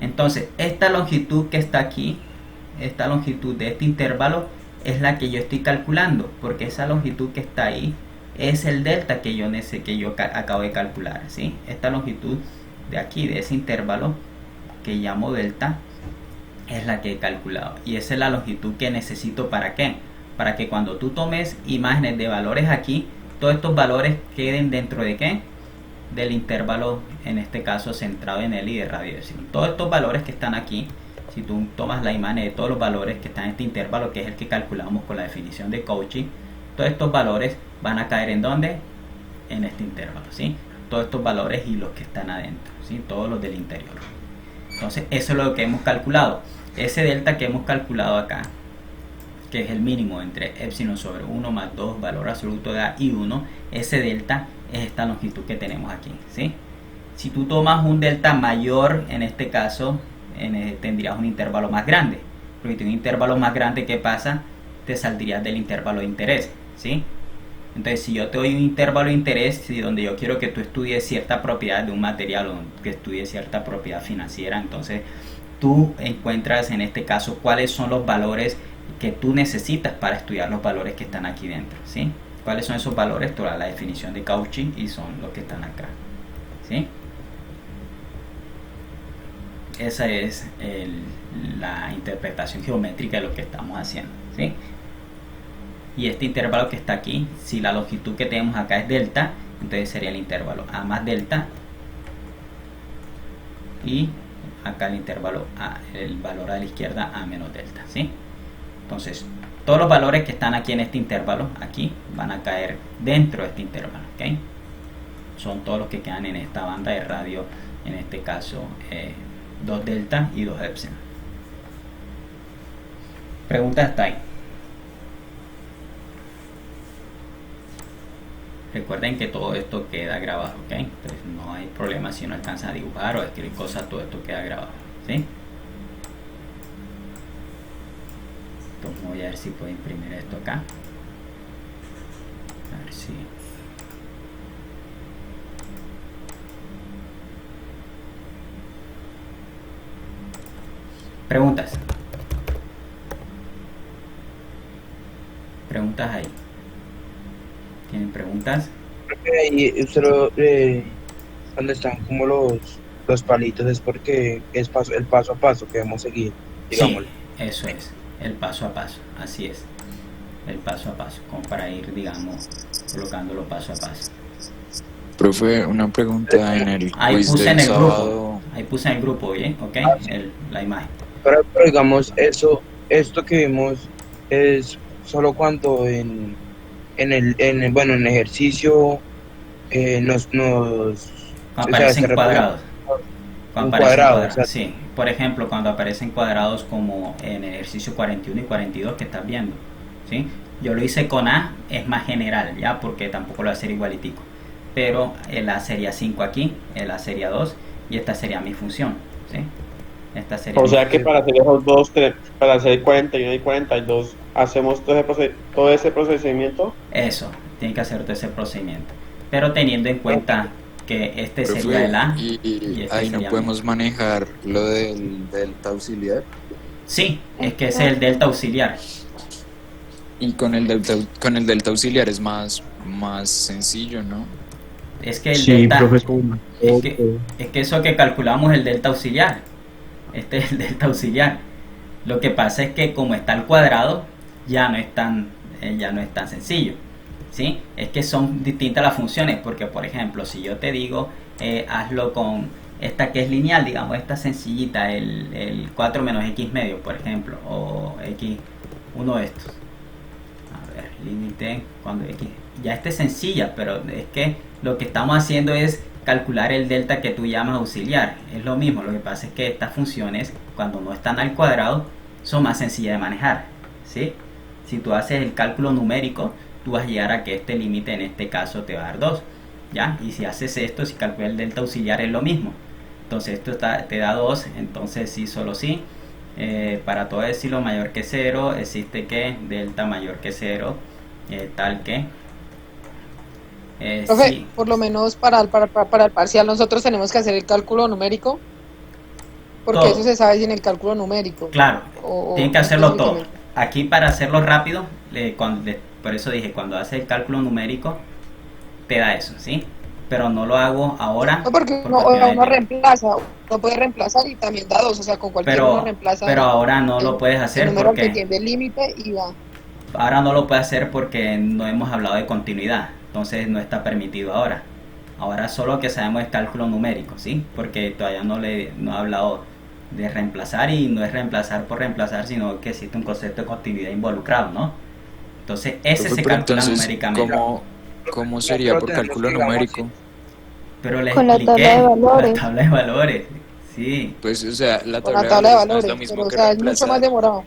Entonces esta longitud que está aquí, esta longitud de este intervalo es la que yo estoy calculando, porque esa longitud que está ahí es el delta que yo acabo de calcular, ¿sí? Esta longitud de aquí, de ese intervalo que llamo delta, es la que he calculado, y esa es la longitud que necesito. ¿Para qué? Para que cuando tú tomes imágenes de valores aquí, todos estos valores queden dentro de ¿qué? Del intervalo, en este caso centrado en L y de radio epsilon. Todos estos valores que están aquí, si tú tomas la imagen de todos los valores que están en este intervalo, que es el que calculamos con la definición de Cauchy, todos estos valores van a caer ¿en dónde? En este intervalo, ¿sí? Todos estos valores y los que están adentro, ¿sí? Todos los del interior. Entonces eso es lo que hemos calculado. Ese delta que hemos calculado acá, que es el mínimo entre epsilon sobre 1 más 2, valor absoluto de A y 1, ese delta es esta longitud que tenemos aquí, ¿sí? Si tú tomas un delta mayor, en este caso, tendrías un intervalo más grande. Porque si tienes un intervalo más grande, ¿qué pasa? Te saldrías del intervalo de interés, ¿sí? Entonces, si yo te doy un intervalo de interés, donde yo quiero que tú estudies cierta propiedad de un material o que estudies cierta propiedad financiera, entonces tú encuentras en este caso cuáles son los valores que tú necesitas para estudiar los valores que están aquí dentro, ¿sí? ¿Cuáles son esos valores? Toda la definición de Cauchy y son los que están acá, ¿sí? Esa es la interpretación geométrica de lo que estamos haciendo, ¿sí? Y este intervalo que está aquí, si la longitud que tenemos acá es delta, entonces sería el intervalo A más delta, y acá el intervalo A, el valor a la izquierda, A menos delta, ¿sí? Entonces todos los valores que están aquí en este intervalo, aquí, van a caer dentro de este intervalo, ¿ok? Son todos los que quedan en esta banda de radio, en este caso 2 delta y 2 epsilon. Pregunta hasta ahí. Recuerden que todo esto queda grabado, ¿ok? Entonces no hay problema si no alcanzan a dibujar o a escribir cosas, todo esto queda grabado, ¿sí? Entonces voy a ver si puedo imprimir esto acá. A ver si... Preguntas. Preguntas ahí. ¿Tienen preguntas? Y usted donde están como los palitos es porque es el paso a paso que debemos seguir, digámoslo. Sí, eso es, el paso a paso, así es. El paso a paso, como para ir, digamos, colocándolo paso a paso. Profe, una pregunta en el Ahí quiz puse del en el grupo, sábado. ahí puse en el grupo, ¿bien? ¿Ok? La imagen. Pero digamos, esto que vimos es solo cuando en el ejercicio Cuando o sea, aparecen se cuadrados. un Cuando aparecen cuadrado, cuadrados, o sea, sí. Por ejemplo, cuando aparecen cuadrados como en el ejercicio 41 y 42 que estás viendo, ¿sí? Yo lo hice con A, es más general, ¿ya? Porque tampoco lo voy a hacer igualitico. Pero el A sería 5 aquí, el A sería 2 y esta sería mi función, ¿sí? Esta sería O mi sea que función. para hacer esos dos, para hacer 41 y 42, hacemos todo ese procedimiento. Eso, tiene que hacer todo ese procedimiento. Pero teniendo en cuenta que este Profe, sería el A y este ahí no sería podemos manejar lo del delta auxiliar. Sí, es que ese es el delta auxiliar. Y con el delta auxiliar es más sencillo, ¿no? Es que el Sí, delta, profesor. es que eso que calculamos es el delta auxiliar. Este es el delta auxiliar. Lo que pasa es que como está al cuadrado, ya no es tan sencillo, ¿sí? Es que son distintas las funciones, porque por ejemplo, si yo te digo, hazlo con esta que es lineal, digamos, esta sencillita, el 4 menos x medio, por ejemplo, o x, uno de estos. A ver, límite cuando x, ya esta es sencilla, pero es que lo que estamos haciendo es calcular el delta que tú llamas auxiliar. Es lo mismo, lo que pasa es que estas funciones, cuando no están al cuadrado, son más sencillas de manejar, ¿sí? Si tú haces el cálculo numérico, tú vas a llegar a que este límite en este caso te va a dar 2, ¿ya? Y si haces esto, si calculas el delta auxiliar es lo mismo. Entonces esto te da 2, entonces sí, solo sí. Para todo epsilon mayor que 0, existe que delta mayor que 0, tal que... Profe, sí. por lo menos para el parcial nosotros tenemos que hacer el cálculo numérico, porque Todo. eso se sabe sin el cálculo numérico. Claro, O tienen que hacerlo todo. específicamente. Aquí para hacerlo rápido, por eso dije, cuando haces el cálculo numérico, te da eso, ¿sí? Pero no lo hago ahora. No, porque uno reemplaza, uno puede reemplazar y también da 2, o sea, con cualquier uno reemplaza. Pero ahora no lo puedes hacer el número que porque... tiene el límite y va. Ahora no lo puede hacer porque no hemos hablado de continuidad, entonces no está permitido ahora. Ahora solo que sabemos es cálculo numérico, ¿sí? Porque todavía no he hablado de reemplazar, y no es reemplazar por reemplazar, sino que existe un concepto de continuidad involucrado, ¿no? Entonces ese se calcula numéricamente. ¿Cómo sería por cálculo numérico? Pero le Con la expliqué, tabla de valores. la tabla de valores, sí. Pues, o sea, la Con tabla, la tabla de no es valores, lo mismo pero o que sea, es mucho reemplazar. más demorado.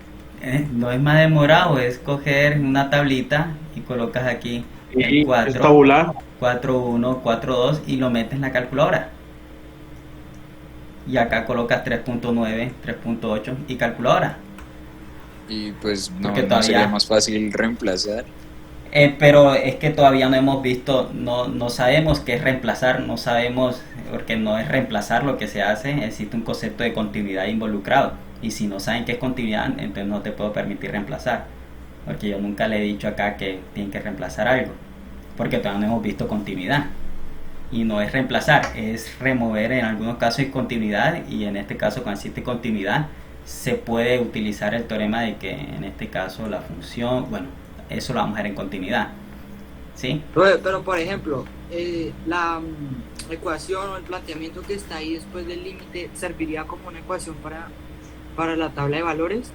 No es más demorado, es coger una tablita y colocas aquí el Y 4, es tabular. 4.1, 4.2 y lo metes en la calculadora. Y acá colocas 3.9, 3.8 y calculadora. Y pues no, Porque no todavía- sería más fácil reemplazar. Pero es que todavía no hemos visto, no sabemos qué es reemplazar, no sabemos, porque no es reemplazar lo que se hace, existe un concepto de continuidad involucrado. Y si no saben qué es continuidad, entonces no te puedo permitir reemplazar. Porque yo nunca le he dicho acá que tienen que reemplazar algo, porque todavía no hemos visto continuidad. Y no es reemplazar, es remover en algunos casos discontinuidad, y en este caso cuando existe continuidad se puede utilizar el teorema de que en este caso la función, bueno, eso lo vamos a ver en continuidad, ¿sí? Pero por ejemplo, la ecuación o el planteamiento que está ahí después del límite serviría como una ecuación para la tabla de valores.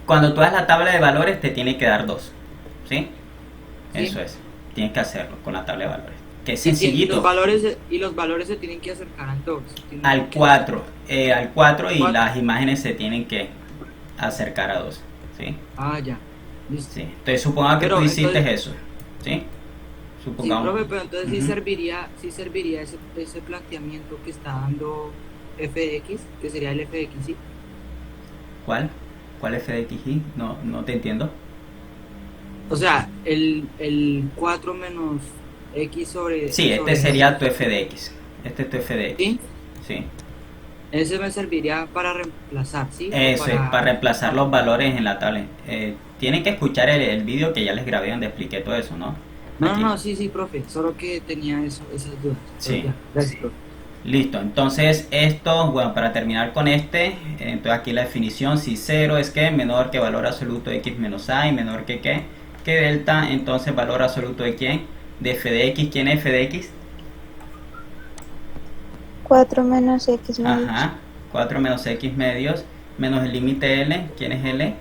Cuando tú hagas la tabla de valores te tiene que dar 2, ¿sí? Sí. Eso es, tienes que hacerlo con la tabla de valores, que es Y sencillito. los valores se tienen que acercar al 2. Al 4, y Cuatro. las imágenes se tienen que acercar a 2, ¿sí? Ah, ya. Listo. Sí. Entonces suponga que Pero, tú hiciste entonces- eso, ¿sí? Sí, supongamos. profe, pero entonces Ujú. sí serviría ese planteamiento que está dando f de x, que sería el f de x, ¿sí? ¿Cuál? ¿Cuál f de x y? No, no te entiendo. O sea, el 4 menos x sobre... Sí, este sobre sería tu f de x. Este es tu f de x. ¿Sí? Sí. Ese me serviría para reemplazar, ¿sí? O Eso es, para reemplazar los valores en la tabla. Tienen que escuchar el vídeo que ya les grabé donde expliqué todo eso, ¿no? No, Aquí. no, sí, profe, solo que tenía esas dudas. Sí. Ya, gracias, profe. Listo, entonces esto, bueno, para terminar con entonces aquí la definición, si 0 es que menor que valor absoluto de x menos a y menor que qué, que delta, entonces valor absoluto de quién, de f de x, ¿quién es f de x? 4 menos x medios. Ajá, 4 menos x medios, menos el límite L, ¿quién es L?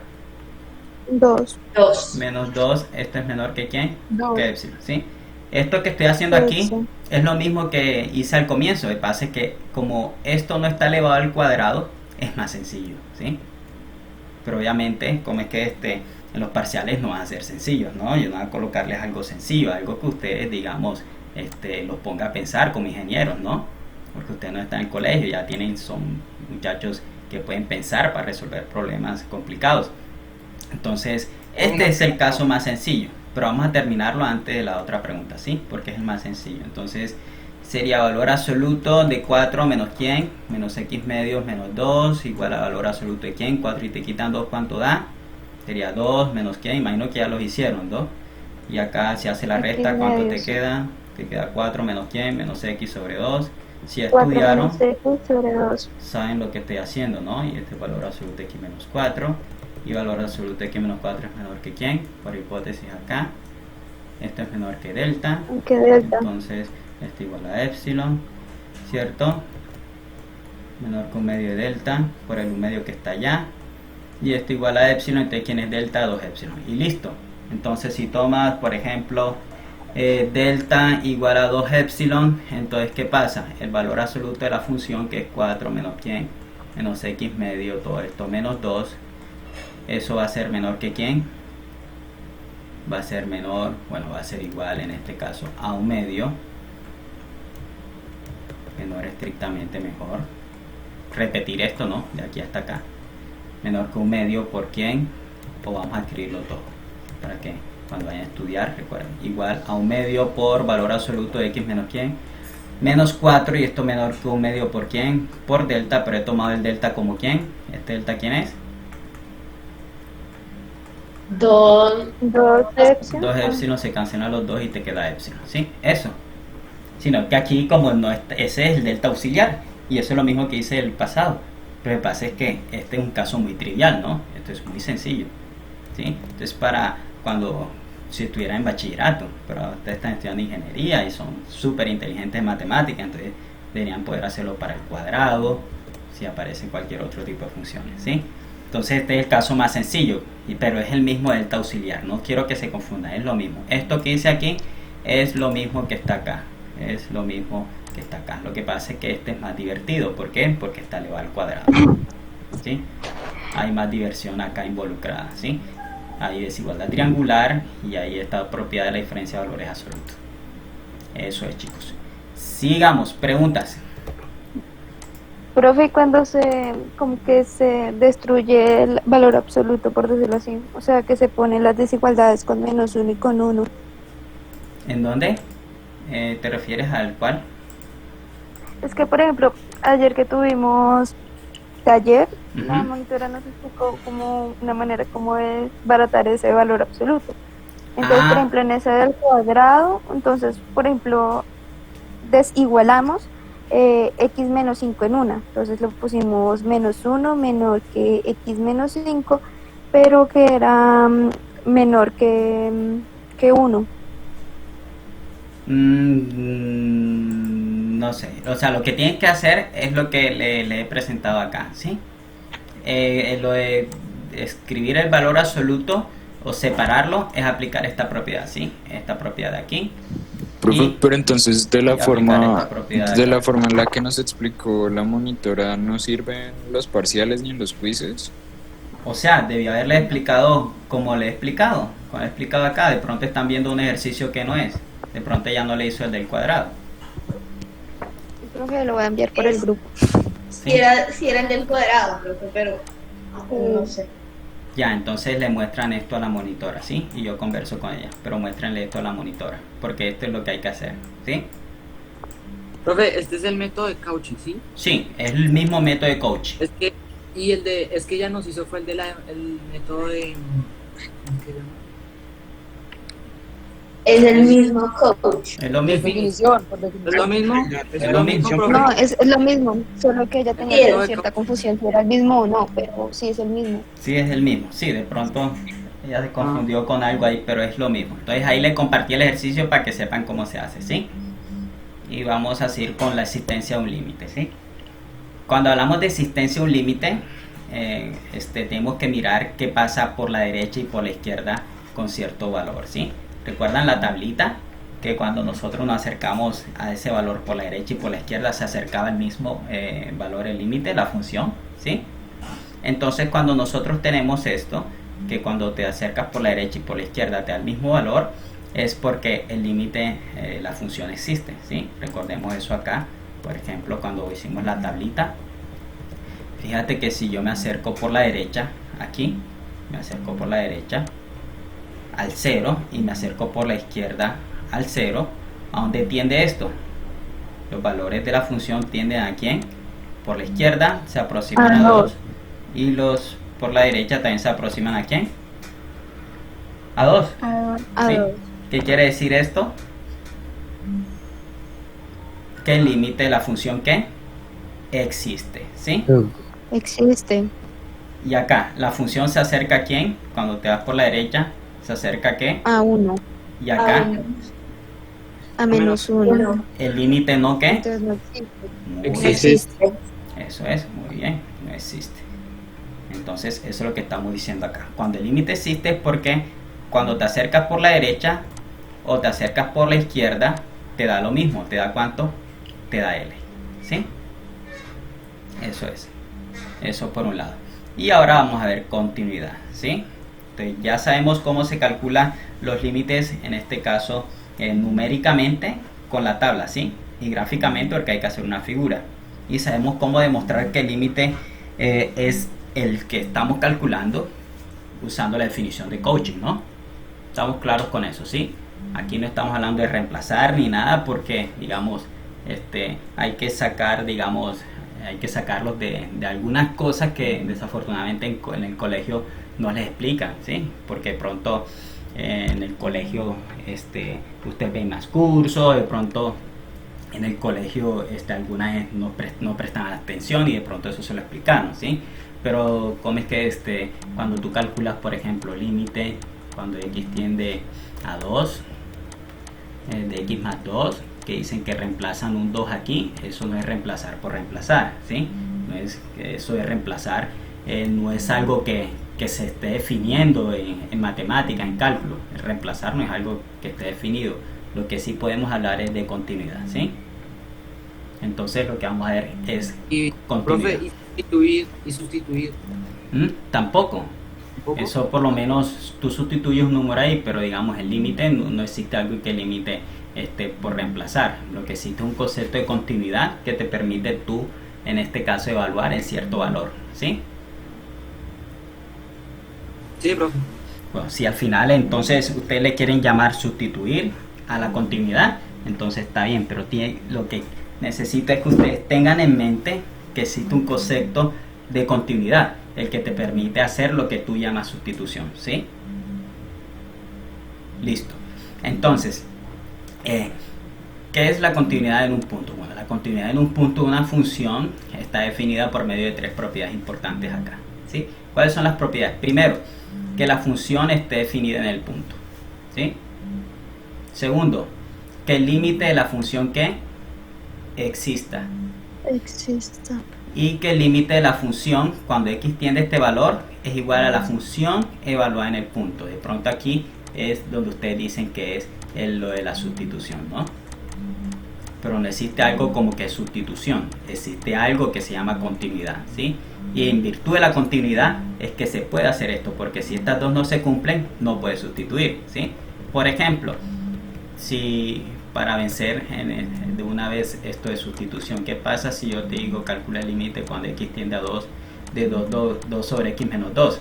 2. Menos 2, esto es menor que quién, No. que epsilon, ¿sí? Esto que estoy haciendo aquí es lo mismo que hice al comienzo. Lo que pasa es que como esto no está elevado al cuadrado, es más sencillo, ¿sí? Pero obviamente, como es que en los parciales no van a ser sencillos, ¿no? Yo no voy a colocarles algo sencillo, algo que ustedes, digamos, los ponga a pensar como ingenieros, ¿no? Porque ustedes no están en el colegio, ya son muchachos que pueden pensar para resolver problemas complicados. Entonces, este es el caso más sencillo, pero vamos a terminarlo antes de la otra pregunta, ¿sí? Porque es el más sencillo. Entonces, sería valor absoluto de 4 menos quién, menos x medios menos 2, igual a valor absoluto de quién, 4 y te quitan 2, ¿cuánto da? Sería 2 menos quién, imagino que ya los hicieron, 2. Y acá se hace la resta, ¿cuánto te queda? Te queda 4 menos quién, menos x sobre 2. Si estudiaron, 4 menos x sobre 2. saben lo que estoy haciendo, ¿no? Y este valor absoluto de x menos 4. Y valor absoluto de x menos 4 es menor que quién, por hipótesis acá. Esto es menor que delta. Que delta. Entonces, esto igual a epsilon, ¿cierto? Menor que un medio de delta por el un medio que está allá. Y esto igual a epsilon, entonces ¿quién es delta? 2 epsilon. Y listo. Entonces, si tomas, por ejemplo, delta igual a 2 epsilon, entonces ¿qué pasa? El valor absoluto de la función, que es 4 menos quién, menos x medio, todo esto menos 2, eso va a ser menor que quién, va a ser menor, bueno, va a ser igual en este caso a un medio, menor estrictamente mejor, repetir esto, ¿no? De aquí hasta acá, menor que un medio por quién, o vamos a escribirlo todo, para que cuando vayan a estudiar recuerden, igual a un medio por valor absoluto de x menos quién, menos 4, y esto menor que un medio por quién, por delta, pero he tomado el delta como quién, este delta ¿quién es? 2 epsilon. 2 epsilon, se cancelan los 2 y te queda epsilon, ¿sí? Eso. Sino que aquí como no ese es el delta auxiliar, y eso es lo mismo que hice el pasado. Pero lo que pasa es que este es un caso muy trivial, ¿no? Esto es muy sencillo, ¿sí? Entonces para cuando si estuviera en bachillerato, pero ustedes están estudiando ingeniería y son súper inteligentes en matemáticas, entonces deberían poder hacerlo para el cuadrado, si aparece cualquier otro tipo de funciones, ¿sí? Entonces este es el caso más sencillo, pero es el mismo delta auxiliar, no quiero que se confunda, es lo mismo. Esto que hice aquí es lo mismo que está acá, es lo mismo que está acá. Lo que pasa es que este es más divertido, ¿por qué? Porque está elevado al cuadrado, ¿sí? Hay más diversión acá involucrada, ¿sí? Hay desigualdad triangular y ahí está propiedad de la diferencia de valores absolutos. Eso es, chicos. Sigamos, preguntas. Profe, cuando como que se destruye el valor absoluto, por decirlo así, o sea, que se ponen las desigualdades con menos 1 y con 1. ¿En dónde? ¿Te refieres al cual? Es que, por ejemplo, ayer que tuvimos taller, la monitora nos explicó como una manera como de baratar ese valor absoluto. Entonces, por ejemplo, en ese del cuadrado, entonces, por ejemplo, desigualamos x menos 5 en una, entonces lo pusimos menos 1 menor que x menos 5, pero que era menor que 1. No sé, o sea, lo que tienen que hacer es lo que le he presentado acá, ¿sí? Lo de escribir el valor absoluto o separarlo es aplicar esta propiedad, ¿sí? Esta propiedad de aquí. Profe, pero entonces de la forma en la que nos explicó la monitora, ¿no sirven los parciales ni en los quizzes? O sea, debí haberle explicado como le he explicado acá. De pronto están viendo un ejercicio que no es. De pronto ya no le hizo el del cuadrado. Creo que lo voy a enviar por el grupo. ¿Sí? Si era el del cuadrado, profe, pero no sé. Ya, entonces le muestran esto a la monitora, ¿sí? Y yo converso con ella, pero muéstrenle esto a la monitora, porque esto es lo que hay que hacer, ¿sí? Profe, este es el método de coaching, ¿sí? Sí, es el mismo método de coaching. Es que ella nos hizo fue el método de ¿cómo se llama? Es el mismo coach. Es lo mismo. Definición, por Es definición. lo mismo. Es lo mismo. profe. No, es lo mismo, solo que ella tenía Sí, como cierta confusión si era el mismo o no, pero sí es el mismo. Sí, es el mismo. Sí, de pronto ella se confundió con algo ahí, pero es lo mismo. Entonces ahí le compartí el ejercicio para que sepan cómo se hace, ¿sí? Y vamos a seguir con la existencia de un límite, ¿sí? Cuando hablamos de existencia de un límite, tenemos que mirar qué pasa por la derecha y por la izquierda con cierto valor, ¿sí? ¿Recuerdan la tablita? Que cuando nosotros nos acercamos a ese valor por la derecha y por la izquierda se acercaba el mismo valor, el límite, la función, ¿sí? Entonces cuando nosotros tenemos esto, que cuando te acercas por la derecha y por la izquierda te da el mismo valor, es porque el límite, la función existe, ¿sí? Recordemos eso acá. Por ejemplo, cuando hicimos la tablita, fíjate que si yo me acerco por la derecha, aquí, me acerco por la derecha al 0 y me acerco por la izquierda al 0, ¿a dónde tiende esto? Los valores de la función tienden a ¿quién? Por la izquierda se aproximan a 2 y los por la derecha también se aproximan ¿a quién? A 2. ¿Sí? ¿Qué quiere decir esto? Que el límite de la función ¿qué? Existe, ¿sí? Existe. Y acá, la función se acerca ¿a quién? Cuando te vas por la derecha, ¿se acerca a qué? A 1. Y acá, A menos 1. el límite no ¿qué? Entonces no existe. Existe. Existe. Eso es, muy bien, no existe. Entonces, eso es lo que estamos diciendo acá. Cuando el límite existe es porque cuando te acercas por la derecha o te acercas por la izquierda, te da lo mismo. ¿Te da cuánto? Te da L, ¿sí? Eso es. Eso por un lado. Y ahora vamos a ver continuidad, ¿sí? Entonces, ya sabemos cómo se calculan los límites, en este caso numéricamente con la tabla, ¿sí? Y gráficamente porque hay que hacer una figura. Y sabemos cómo demostrar que el límite es el que estamos calculando usando la definición de coaching, ¿no? Estamos claros con eso, ¿sí? Aquí no estamos hablando de reemplazar ni nada porque, digamos, hay que sacar, digamos, hay que sacarlos de algunas cosas que desafortunadamente en el colegio no les explican, ¿sí? Porque de pronto en el colegio usted ve más cursos, de pronto en el colegio algunas no prestan atención y de pronto eso se lo explicaron, ¿sí? Pero como es que cuando tú calculas, por ejemplo, límite cuando x tiende a 2 de x más 2, que dicen que reemplazan un 2 aquí, eso no es reemplazar por reemplazar, ¿sí? No es, eso de reemplazar no es algo que se esté definiendo en matemática, en cálculo. El reemplazar no es algo que esté definido. Lo que sí podemos hablar es de continuidad, ¿sí? Entonces lo que vamos a ver es continuidad. Profe, y sustituir. Tampoco. Eso por lo menos tú sustituyes un número ahí, pero digamos el límite no existe algo que limite por reemplazar. Lo que existe es un concepto de continuidad que te permite tú, en este caso, evaluar en cierto valor, ¿sí? Sí, profe. Bueno, si al final entonces ustedes le quieren llamar sustituir a la continuidad, entonces está bien, pero lo que necesito es que ustedes tengan en mente que existe un concepto de continuidad, el que te permite hacer lo que tú llamas sustitución, ¿sí? Listo. Entonces, ¿qué es la continuidad en un punto? Bueno, la continuidad en un punto de una función está definida por medio de 3 propiedades importantes acá, ¿sí? ¿Cuáles son las propiedades? Primero, que la función esté definida en el punto, ¿sí? Segundo, que el límite de la función que exista. Y que el límite de la función cuando x tiende a este valor es igual a la función evaluada en el punto. De pronto aquí es donde ustedes dicen que es lo de la sustitución, ¿no? Pero no existe algo como que sustitución, existe algo que se llama continuidad, ¿sí? Y en virtud de la continuidad es que se puede hacer esto, porque si estas dos no se cumplen, no puedes sustituir, ¿sí? Por ejemplo, si para vencer de una vez esto de sustitución, ¿qué pasa si yo te digo calcula el límite cuando x tiende a 2 de 2 sobre x menos 2?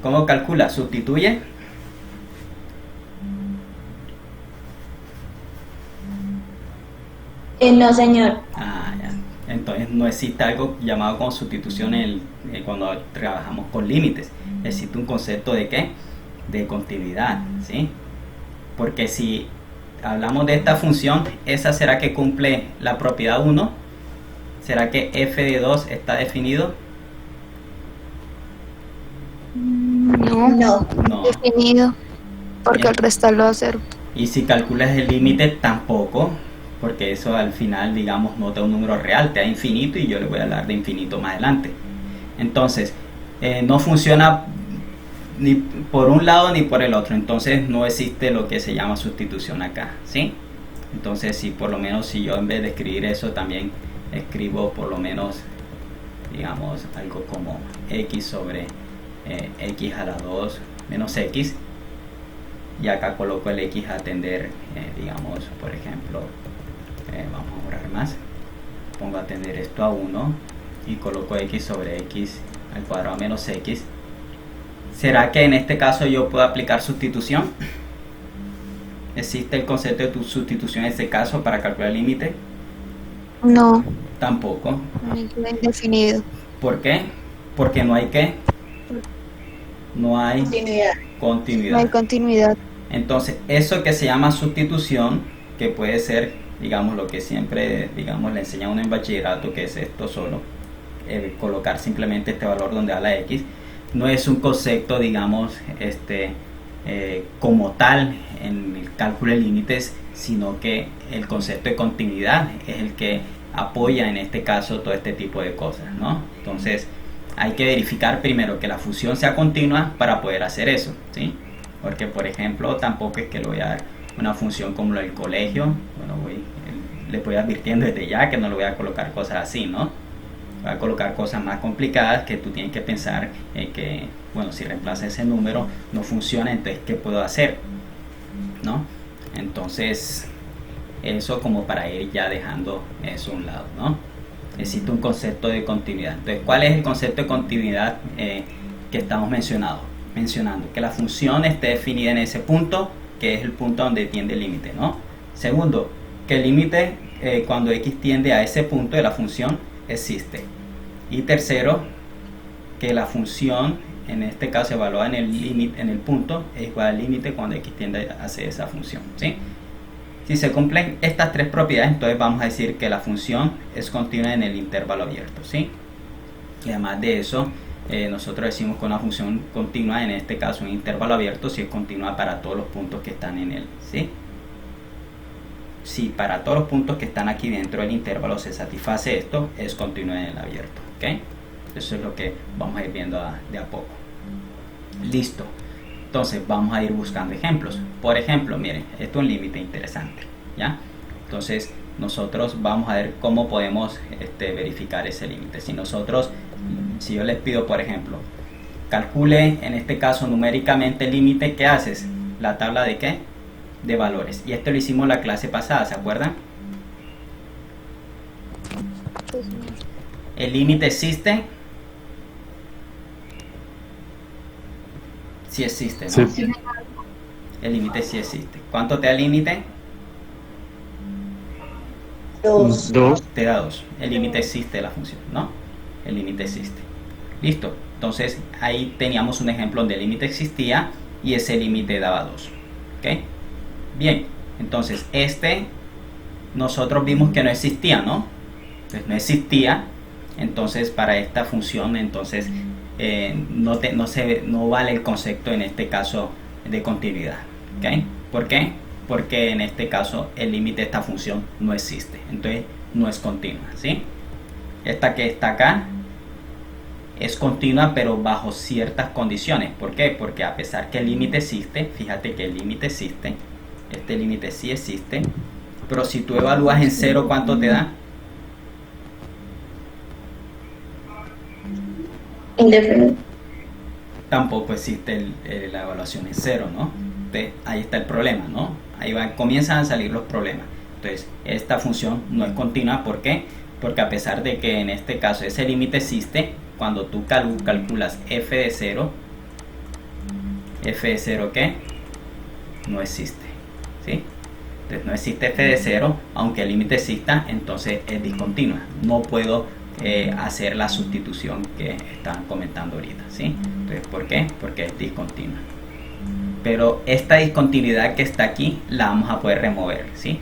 ¿Cómo calcula? ¿Sustituye? No, señor. Ah, ya. Entonces no existe algo llamado como sustitución cuando trabajamos con límites. Existe un concepto de ¿qué? De continuidad, ¿sí? Porque si hablamos de esta función, ¿esa será que cumple la propiedad 1? ¿Será que f de 2 está definido? No, definido, porque el restarlo a 0. Y si calculas el límite, tampoco, porque eso al final, digamos, no te da un número real, te da infinito, y yo le voy a hablar de infinito más adelante. Entonces, no funciona ni por un lado ni por el otro, entonces no existe lo que se llama sustitución acá, ¿sí? Entonces, si por lo menos, si yo en vez de escribir eso también escribo por lo menos, digamos, algo como x sobre x a la 2 menos x, y acá coloco el x a tender, digamos, por ejemplo, vamos a borrar más, pongo a tender esto a 1 y coloco x sobre x al cuadrado menos x. ¿Será que en este caso yo puedo aplicar sustitución? ¿Existe el concepto de sustitución en este caso para calcular el límite? No. Tampoco. No hay indefinido. ¿Por qué? Porque no hay ¿qué? No hay continuidad. No hay continuidad. Entonces, eso que se llama sustitución, que puede ser, digamos, lo que siempre, digamos, le enseña a uno en bachillerato, que es esto solo, colocar simplemente este valor donde da la x, no es un concepto, digamos, como tal en el cálculo de límites, sino que el concepto de continuidad es el que apoya en este caso todo este tipo de cosas, ¿no? Entonces hay que verificar primero que la función sea continua para poder hacer eso, ¿sí? Porque, por ejemplo, tampoco es que le voy a dar una función como la del colegio. Bueno, le voy advirtiendo desde ya que no le voy a colocar cosas así, ¿no? Voy a colocar cosas más complicadas que tú tienes que pensar que, bueno, si reemplaza ese número no funciona, entonces ¿qué puedo hacer? ¿No? Entonces, eso como para ir ya dejando eso a un lado, ¿no? Existe un concepto de continuidad. Entonces, ¿cuál es el concepto de continuidad que estamos mencionando? Que la función esté definida en ese punto, que es el punto donde tiende el límite, ¿no? Segundo, que el límite cuando x tiende a ese punto de la función existe. Y tercero, que la función, en este caso evaluada en el límite, en el punto, es igual al límite cuando x tiende hacia esa función, ¿sí? Si se cumplen estas tres propiedades, entonces vamos a decir que la función es continua en el intervalo abierto, ¿sí? Y además de eso, nosotros decimos que una función continua, en este caso un intervalo abierto, si es continua para todos los puntos que están en él, ¿sí? Si para todos los puntos que están aquí dentro del intervalo se satisface esto, es continua en el abierto, ¿ok? Eso es lo que vamos a ir viendo de a poco. Listo. Entonces vamos a ir buscando ejemplos. Por ejemplo, miren, esto es un límite interesante, ¿ya? Entonces nosotros vamos a ver cómo podemos verificar ese límite. Si yo les pido, por ejemplo, calcule en este caso numéricamente el límite, ¿qué haces? La tabla de ¿qué? De valores. Y esto lo hicimos la clase pasada, ¿se acuerdan? ¿El límite existe? Sí existe, ¿no? Sí. El límite sí existe. ¿Cuánto te da el límite? 2. Te da 2. El límite existe de la función, ¿no? El límite existe. Listo. Entonces ahí teníamos un ejemplo donde el límite existía y ese límite daba 2. ¿Ok? Bien. Entonces nosotros vimos que no existía, ¿no? Entonces no existía. Entonces para esta función, entonces no vale el concepto en este caso de continuidad, ¿ok? ¿Por qué? Porque en este caso el límite de esta función no existe, entonces no es continua, ¿sí? Esta que está acá es continua, pero bajo ciertas condiciones. ¿Por qué? Porque a pesar que el límite existe, fíjate que el límite existe, este límite sí existe, pero si tú evalúas en 0, ¿cuánto te da? Indefinido. Tampoco existe la evaluación en 0, ¿no? Entonces, ahí está el problema, ¿no? comienzan a salir los problemas. Entonces, esta función no es continua. ¿Por qué? Porque a pesar de que en este caso ese límite existe, cuando tú calculas f de 0, ¿qué? No existe, ¿sí? Entonces no existe f de 0, aunque el límite exista, entonces es discontinua. No puedo hacer la sustitución que estaban comentando ahorita, ¿sí? Entonces, ¿por qué? Porque es discontinua. Pero esta discontinuidad que está aquí la vamos a poder remover, ¿sí?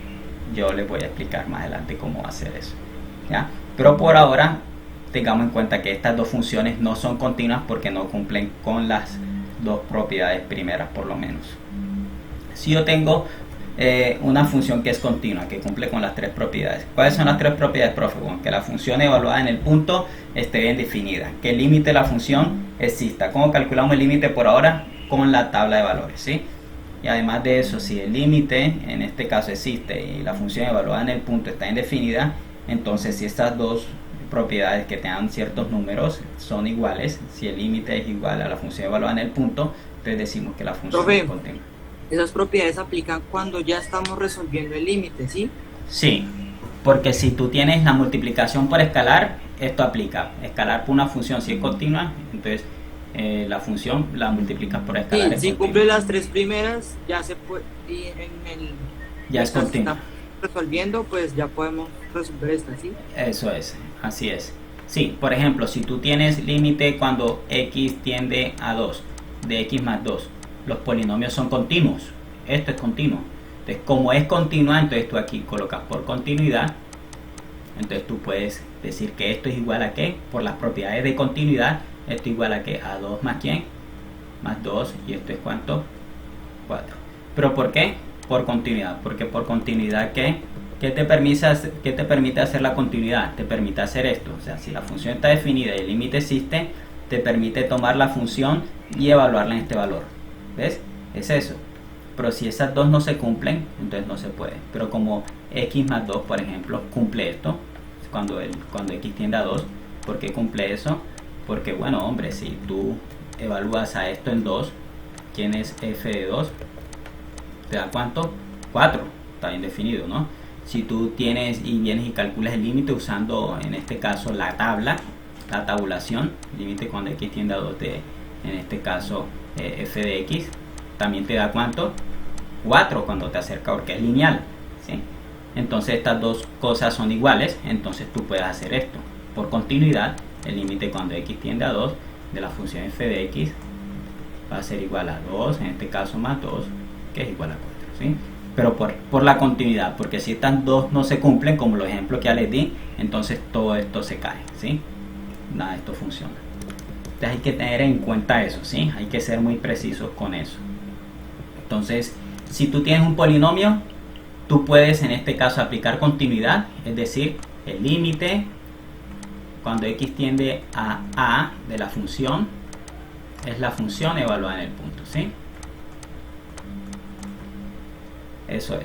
Yo les voy a explicar más adelante cómo hacer eso, ¿ya? Pero por ahora tengamos en cuenta que estas dos funciones no son continuas porque no cumplen con las dos propiedades primeras, por lo menos. Si yo tengo una función que es continua, que cumple con las tres propiedades. ¿Cuáles son las tres propiedades, profe? Bueno, que la función evaluada en el punto esté bien definida, que el límite de la función exista. ¿Cómo calculamos el límite por ahora? Con la tabla de valores, ¿sí? Y además de eso, si el límite en este caso existe y la función evaluada en el punto está indefinida, entonces si estas dos propiedades que tengan ciertos números son iguales, si el límite es igual a la función evaluada en el punto, entonces decimos que la función es continua. Esas propiedades aplican cuando ya estamos resolviendo el límite, ¿sí? Sí, porque si tú tienes la multiplicación por escalar, esto aplica. Escalar por una función si es continua, entonces la función la multiplicas por escalar. Sí, si cumple las tres primeras, ya se puede, y en el ya es continua. Resolviendo, pues ya podemos resolver esta, ¿sí? Eso es, así es. Sí, por ejemplo, si tú tienes límite cuando x tiende a 2, de x más 2, los polinomios son continuos. Esto es continuo. Entonces, como es continua, entonces tú aquí colocas por continuidad. Entonces tú puedes decir que esto es igual a qué, por las propiedades de continuidad, esto es igual a qué, a 2 más quién, más 2, y esto es cuánto, 4. ¿Pero por qué? Por continuidad, porque por continuidad ¿qué te permite hacer la continuidad? Te permite hacer esto, o sea, si la función está definida y el límite existe, te permite tomar la función y evaluarla en este valor. ¿Ves? Es eso. Pero si esas dos no se cumplen, entonces no se puede. Pero como x más 2, por ejemplo, cumple esto, cuando x tiende a 2, ¿por qué cumple eso? Porque, bueno, hombre, si tú evalúas a esto en 2, ¿quién es f de 2? ¿Te da cuánto? 4. Está bien definido, ¿no? Si tú tienes y vienes y calculas el límite usando, en este caso, la tabla, la tabulación, límite cuando x tiende a 2 de, en este caso, f de x, también te da cuánto, 4 cuando te acerca, porque es lineal, ¿sí? Entonces estas dos cosas son iguales, entonces tú puedes hacer esto por continuidad. El límite cuando x tiende a 2 de la función f de x va a ser igual a 2, en este caso más 2, que es igual a 4, ¿sí? Pero por la continuidad, porque si estas dos no se cumplen, como los ejemplos que ya les di, entonces todo esto se cae, ¿sí? Nada de esto funciona. Entonces hay que tener en cuenta eso, ¿sí? Hay que ser muy precisos con eso. Entonces, si tú tienes un polinomio, tú puedes en este caso aplicar continuidad, es decir, el límite cuando x tiende a a de la función es la función evaluada en el punto, ¿sí? Eso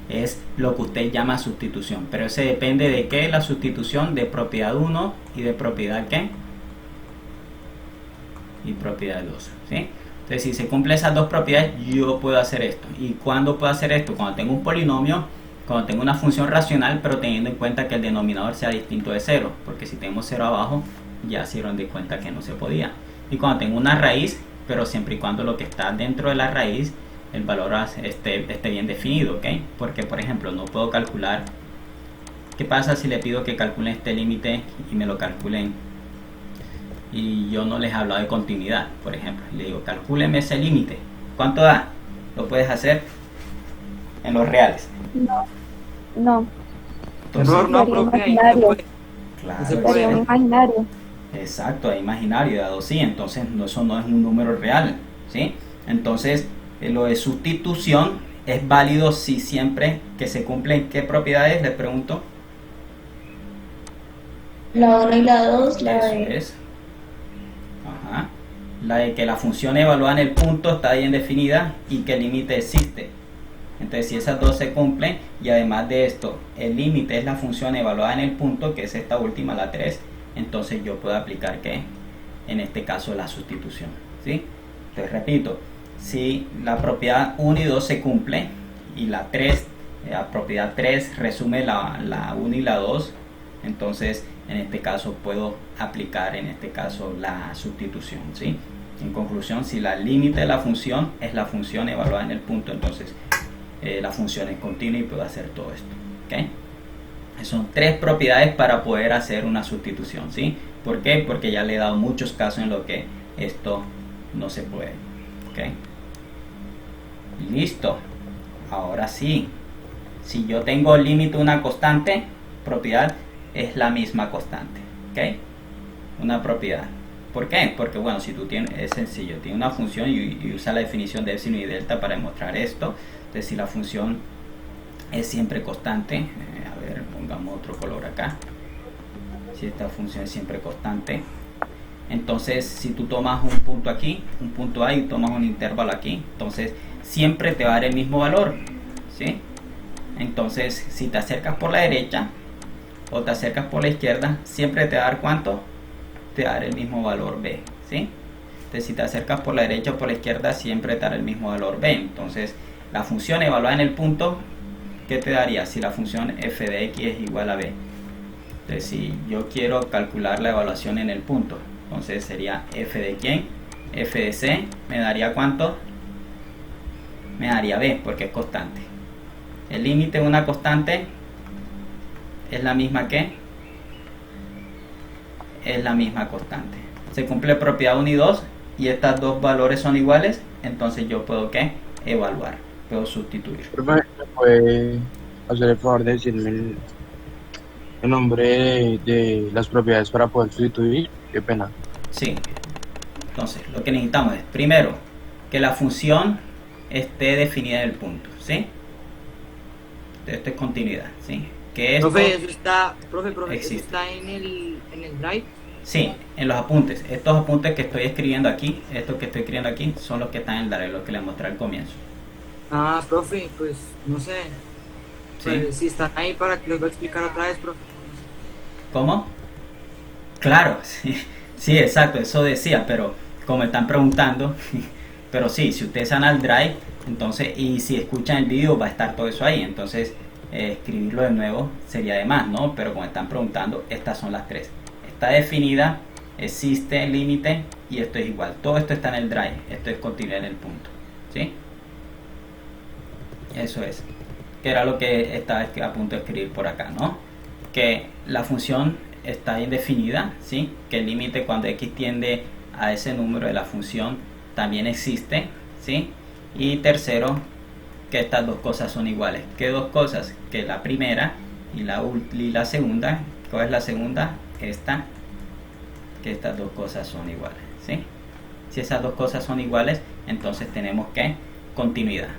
es lo que usted llama sustitución, pero ese depende de qué, la sustitución de propiedad 1 y de propiedad ¿qué? Y propiedad 2, ¿sí? Entonces, si se cumplen esas dos propiedades, yo puedo hacer esto. ¿Y cuándo puedo hacer esto? Cuando tengo un polinomio, cuando tengo una función racional, pero teniendo en cuenta que el denominador sea distinto de 0, porque si tenemos 0 abajo, ya se dieron de cuenta que no se podía. Y cuando tengo una raíz, pero siempre y cuando lo que está dentro de la raíz, el valor esté bien definido, ¿ok? Porque, por ejemplo, no puedo calcular. ¿Qué pasa si le pido que calculen este límite y me lo calculen? Y yo no les he hablado de continuidad, por ejemplo. Le digo, calcúleme ese límite. ¿Cuánto da? ¿Lo puedes hacer en los reales? No. Entonces, no, profe, ahí imaginario. se puede. Claro, Sería un imaginario. exacto, es imaginario, dado sí, entonces eso no es un número real, ¿sí? Entonces, lo de sustitución es válido si siempre que se cumplen, ¿qué propiedades? Les pregunto. La 1 y la 2, la Eso de... es. Ajá. La de que la función evaluada en el punto está bien definida y que el límite existe. Entonces, si esas dos se cumplen, y además de esto, el límite es la función evaluada en el punto, que es esta última, la 3, entonces yo puedo aplicar, ¿qué? En este caso, la sustitución, ¿sí? Entonces, repito, si la propiedad 1 y 2 se cumple y la 3, la propiedad 3 resume la 1 y la 2, entonces en este caso puedo aplicar en este caso la sustitución, ¿sí? En conclusión, si la límite de la función es la función evaluada en el punto, entonces la función es continua y puedo hacer todo esto, ¿ok? Son 3 propiedades para poder hacer una sustitución, ¿sí? ¿Por qué? Porque ya le he dado muchos casos en los que esto no se puede, ¿ok? Listo. Ahora sí, si yo tengo límite de una constante, propiedad es la misma constante, ¿ok? Una propiedad. ¿Por qué? Porque bueno, si tú tienes, es sencillo, tiene una función y usa la definición de epsilon y delta para demostrar esto. Entonces si la función es siempre constante, a ver, pongamos otro color acá. Si esta función es siempre constante, entonces si tú tomas un punto aquí, un punto A y tomas un intervalo aquí, entonces siempre te va a dar el mismo valor, ¿sí? Entonces si te acercas por la derecha o te acercas por la izquierda, siempre te va a dar ¿cuánto? Te va a dar el mismo valor B, ¿sí? Entonces si te acercas por la derecha o por la izquierda, siempre te dará el mismo valor B. Entonces la función evaluada en el punto, ¿qué te daría? Si la función f de x es igual a B. Entonces si yo quiero calcular la evaluación en el punto, entonces sería f de quién, f de c, me daría ¿cuánto? Me daría B, porque es constante. El límite de una constante es la misma que es la misma constante. Se cumple propiedad 1 y 2 y estas dos valores son iguales, entonces yo puedo ¿qué? Evaluar, puedo sustituir. ¿Me puede hacer el favor de decirme el nombre de las propiedades para poder sustituir? Qué pena. Sí, entonces lo que necesitamos es primero que la función esté definida en el punto, ¿sí? Esto es continuidad, ¿sí? Que esto Profe, eso está, profe, existe. eso está en el drive. Sí, en los apuntes. Estos apuntes que estoy escribiendo aquí, estos que estoy escribiendo aquí, son los que están en el drive, los que les mostré al comienzo. Ah, profe, pues no sé. ¿Sí? Pues, si están ahí para que los voy a explicar otra vez, profe. ¿Cómo? Claro, sí, exacto, eso decía, pero como están preguntando, pero sí, si ustedes van al drive, entonces, y si escuchan el vídeo va a estar todo eso ahí, entonces escribirlo de nuevo sería de más, ¿no? Pero como están preguntando, estas son las 3. Está definida, existe el límite y esto es igual. Todo esto está en el drive, esto es continuidad en el punto, ¿sí? Eso es, que era lo que estaba a punto de escribir por acá, ¿no? Que la función está bien definida, ¿sí? Que el límite cuando x tiende a ese número de la función también existe, ¿sí? Y tercero, que estas dos cosas son iguales. ¿Qué dos cosas? Que la primera y la segunda. ¿Cuál es la segunda? Esta, que estas dos cosas son iguales, ¿sí? Si esas dos cosas son iguales, entonces tenemos que continuidad,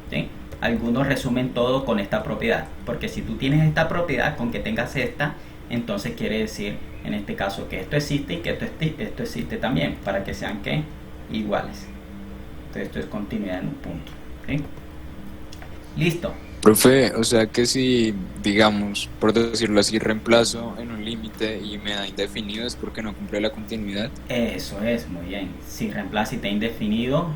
¿sí? Algunos resumen todo con esta propiedad, porque si tú tienes esta propiedad con que tengas esta, entonces quiere decir en este caso que esto existe y que esto existe también, para que sean ¿qué? Iguales. Entonces esto es continuidad en un punto, ¿sí? Listo. Profe, o sea que si, digamos, por decirlo así, reemplazo en un límite y me da indefinido es porque no cumple la continuidad. Eso es, muy bien. Si reemplaza y te indefinido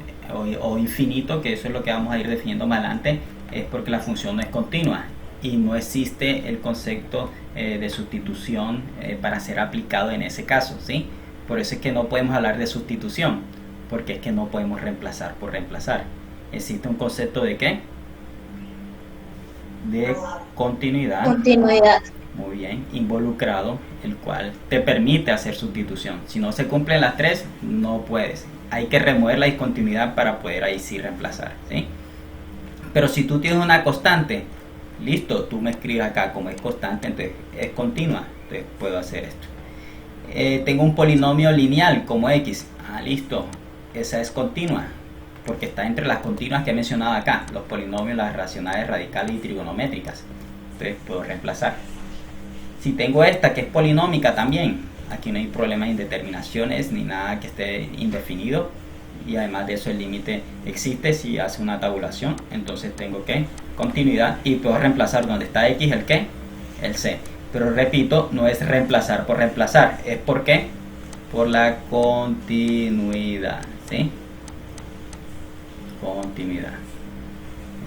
o infinito, que eso es lo que vamos a ir definiendo más adelante, es porque la función no es continua y no existe el concepto de sustitución para ser aplicado en ese caso, ¿sí? Por eso es que no podemos hablar de sustitución, porque es que no podemos reemplazar por reemplazar. Existe un concepto de ¿qué? De continuidad. Continuidad. Muy bien, involucrado, el cual te permite hacer sustitución. Si no se cumplen las 3, no puedes. Hay que remover la discontinuidad para poder ahí sí reemplazar, ¿sí? Pero si tú tienes una constante, listo, tú me escribes acá como es constante, entonces es continua, entonces puedo hacer esto. Tengo un polinomio lineal como x, listo, esa es continua, porque está entre las continuas que he mencionado acá, los polinomios, las racionales radicales y trigonométricas. Entonces puedo reemplazar. Si tengo esta que es polinómica también, aquí no hay problema de indeterminaciones ni nada que esté indefinido, y además de eso el límite existe si hace una tabulación, entonces tengo que continuidad y puedo reemplazar donde está x el que, el c. Pero repito, no es reemplazar por reemplazar, es porque por la continuidad, ¿sí? Continuidad.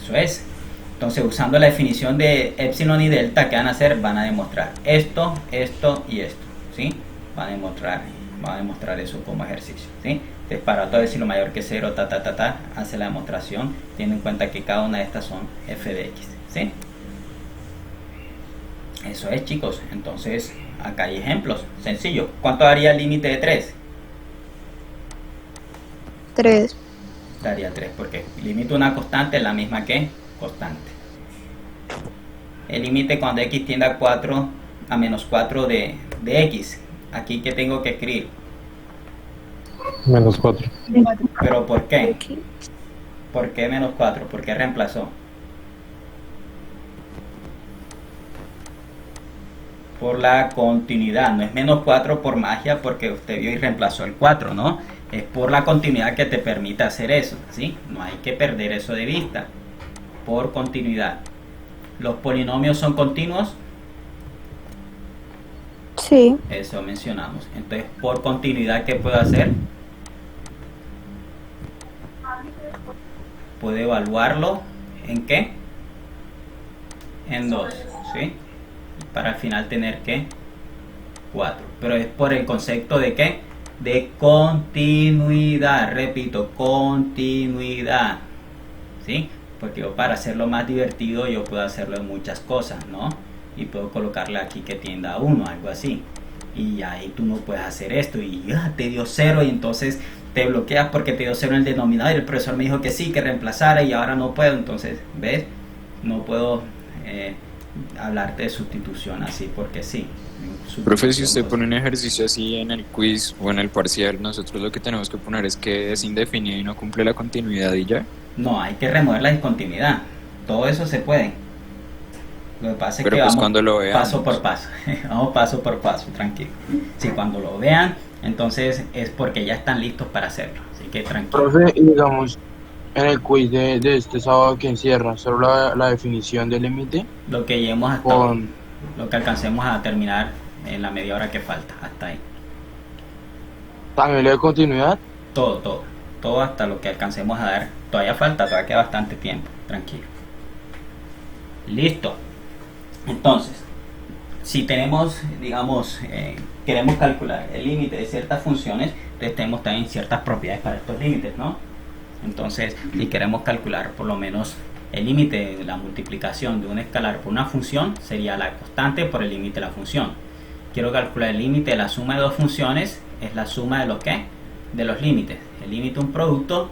Eso es. Entonces, usando la definición de epsilon y delta, ¿qué van a hacer? Van a demostrar esto, esto y esto, ¿sí? Van a demostrar eso como ejercicio, ¿sí? Entonces, para todo epsilon mayor que 0, hace la demostración, teniendo en cuenta que cada una de estas son f de x, ¿sí? Eso es, chicos. Entonces, acá hay ejemplos sencillos. ¿Cuánto daría el límite de 3? 3. Daría 3, porque límite una constante es la misma que constante. El límite cuando x tiende a menos 4 de x. Aquí, ¿qué tengo que escribir? Menos 4. ¿Pero por qué? ¿Por qué menos 4? ¿Por qué reemplazó? Por la continuidad. No es menos 4 por magia porque usted vio y reemplazó el 4, ¿no? Es por la continuidad que te permite hacer eso, ¿sí? No hay que perder eso de vista. Por continuidad. ¿Los polinomios son continuos? Sí. Eso mencionamos. Entonces, por continuidad, ¿qué puedo hacer? Puedo evaluarlo ¿en qué? En 2, ¿sí? Para al final tener que 4. Pero es por el concepto de ¿qué? De continuidad. Repito, continuidad, ¿sí? Porque yo, para hacerlo más divertido, yo puedo hacerlo en muchas cosas, ¿no? Y puedo colocarle aquí que tienda a 1, algo así. Y ahí tú no puedes hacer esto y te dio 0 y entonces te bloqueas porque te dio 0 en el denominador. El profesor me dijo que sí, que reemplazara y ahora no puedo. Entonces, ¿ves? No puedo hablarte de sustitución así porque sí. Profe, si usted pone un ejercicio así en el quiz o en el parcial, nosotros lo que tenemos que poner es que es indefinido y no cumple la continuidad y ya. No, hay que remover la discontinuidad. Todo eso se puede. Lo que pasa es pero que pues vamos cuando lo veamos, paso por paso. Vamos paso por paso, tranquilo. Si cuando lo vean, entonces es porque ya están listos para hacerlo. Así que tranquilo. Profe, y digamos, en el quiz de este sábado que encierra, solo la definición del límite. Lo que lleguemos hasta hoy, lo que alcancemos a terminar en la media hora que falta, hasta ahí. ¿También lo de continuidad? Todo hasta lo que alcancemos a dar. Todavía falta, todavía queda bastante tiempo, tranquilo. Listo. Entonces, si tenemos, digamos, queremos calcular el límite de ciertas funciones, entonces tenemos también ciertas propiedades para estos límites, ¿no? Entonces, si queremos calcular por lo menos el límite de la multiplicación de un escalar por una función, sería la constante por el límite de la función. Quiero calcular el límite de la suma de dos funciones, es la suma de los ¿qué? De los límites. El límite de un producto,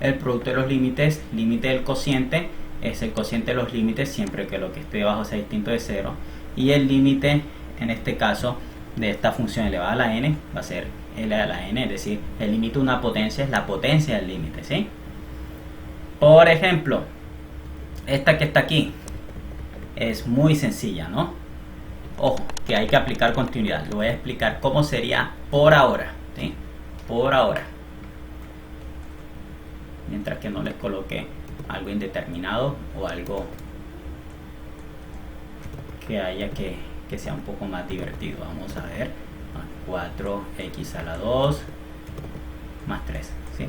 el producto de los límites, límite del cociente, es el cociente de los límites siempre que lo que esté debajo sea distinto de 0. Y el límite, en este caso, de esta función elevada a la n, va a ser L a la n, es decir, el límite de una potencia es la potencia del límite, ¿sí? Por ejemplo, esta que está aquí es muy sencilla, ¿no? Ojo, que hay que aplicar continuidad. Lo voy a explicar cómo sería por ahora, ¿sí? Por ahora. Mientras que no les coloque algo indeterminado o algo que haya que sea un poco más divertido. Vamos a ver. 4x a la 2 más 3, ¿sí?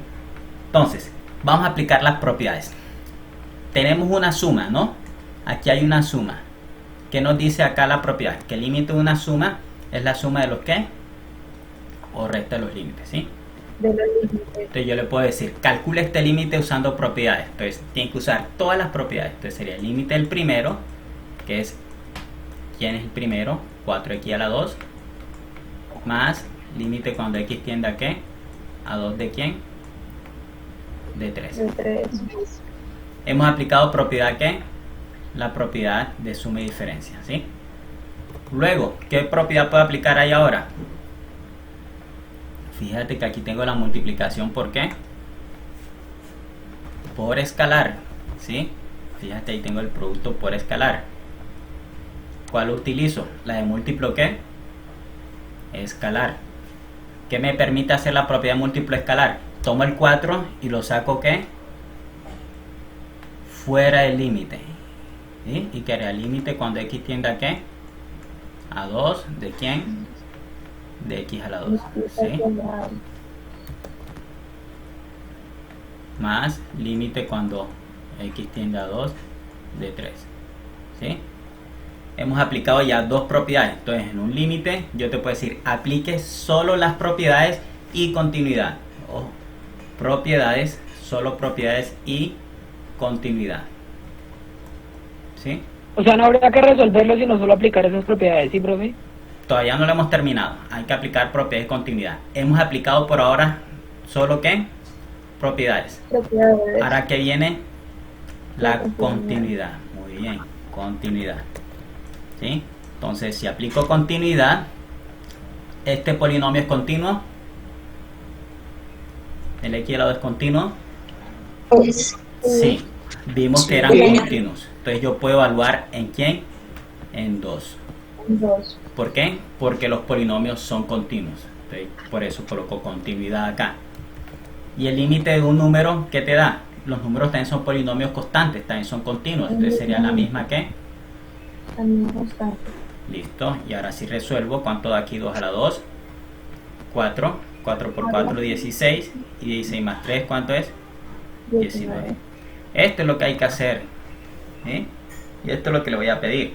Entonces, vamos a aplicar las propiedades. Tenemos una suma, ¿no? Aquí hay una suma. ¿Qué nos dice acá la propiedad? Que el límite de una suma es la suma de los ¿qué? O resta de los límites, ¿sí? De los límites. Entonces yo le puedo decir, calcule este límite usando propiedades. Entonces tiene que usar todas las propiedades. Entonces sería el límite del primero, que es, ¿quién es el primero? 4x a la 2, más límite cuando x tiende a ¿qué? A 2 de ¿quién? De 3. De 3. Hemos aplicado propiedad ¿qué? La propiedad de suma y diferencia, ¿sí? Luego, ¿qué propiedad puedo aplicar ahí ahora? Fíjate que aquí tengo la multiplicación ¿por qué? Por escalar, ¿sí? Fíjate, ahí tengo el producto por escalar. ¿Cuál utilizo? La de múltiplo ¿qué? Escalar. ¿Qué me permite hacer la propiedad de múltiplo escalar? Tomo el 4 y lo saco ¿qué? Fuera del límite, ¿sí? Y que hará el límite cuando x tiende a ¿qué? A 2 de ¿quién? De x a la 2, ¿sí? Más límite cuando x tiende a 2 de 3. ¿Sí? Hemos aplicado ya dos propiedades. Entonces, en un límite, yo te puedo decir, aplique solo las propiedades y continuidad. Ojo, propiedades, solo propiedades y continuidad. ¿Sí? O sea, no habría que resolverlo sino solo aplicar esas propiedades, ¿sí, profe? Todavía no lo hemos terminado. Hay que aplicar propiedades y continuidad. Hemos aplicado por ahora solo ¿qué? Propiedades. Ahora que viene la continuidad. Muy bien, continuidad. ¿Sí? Entonces, si aplico continuidad, este polinomio es continuo. El x al lado es continuo. Sí, vimos que eran continuos. Entonces yo puedo evaluar en quién, en 2. ¿Por qué? Porque los polinomios son continuos. Entonces, por eso coloco continuidad acá. Y el límite de un número, ¿qué te da? Los números también son polinomios constantes, también son continuos. Entonces sería la misma que. Listo. Y ahora sí resuelvo. ¿Cuánto da aquí 2 a la 2? 4. 4 por 4, 16. Y 16 más 3, ¿cuánto es? 19. Esto es lo que hay que hacer. ¿Sí? Y esto es lo que le voy a pedir.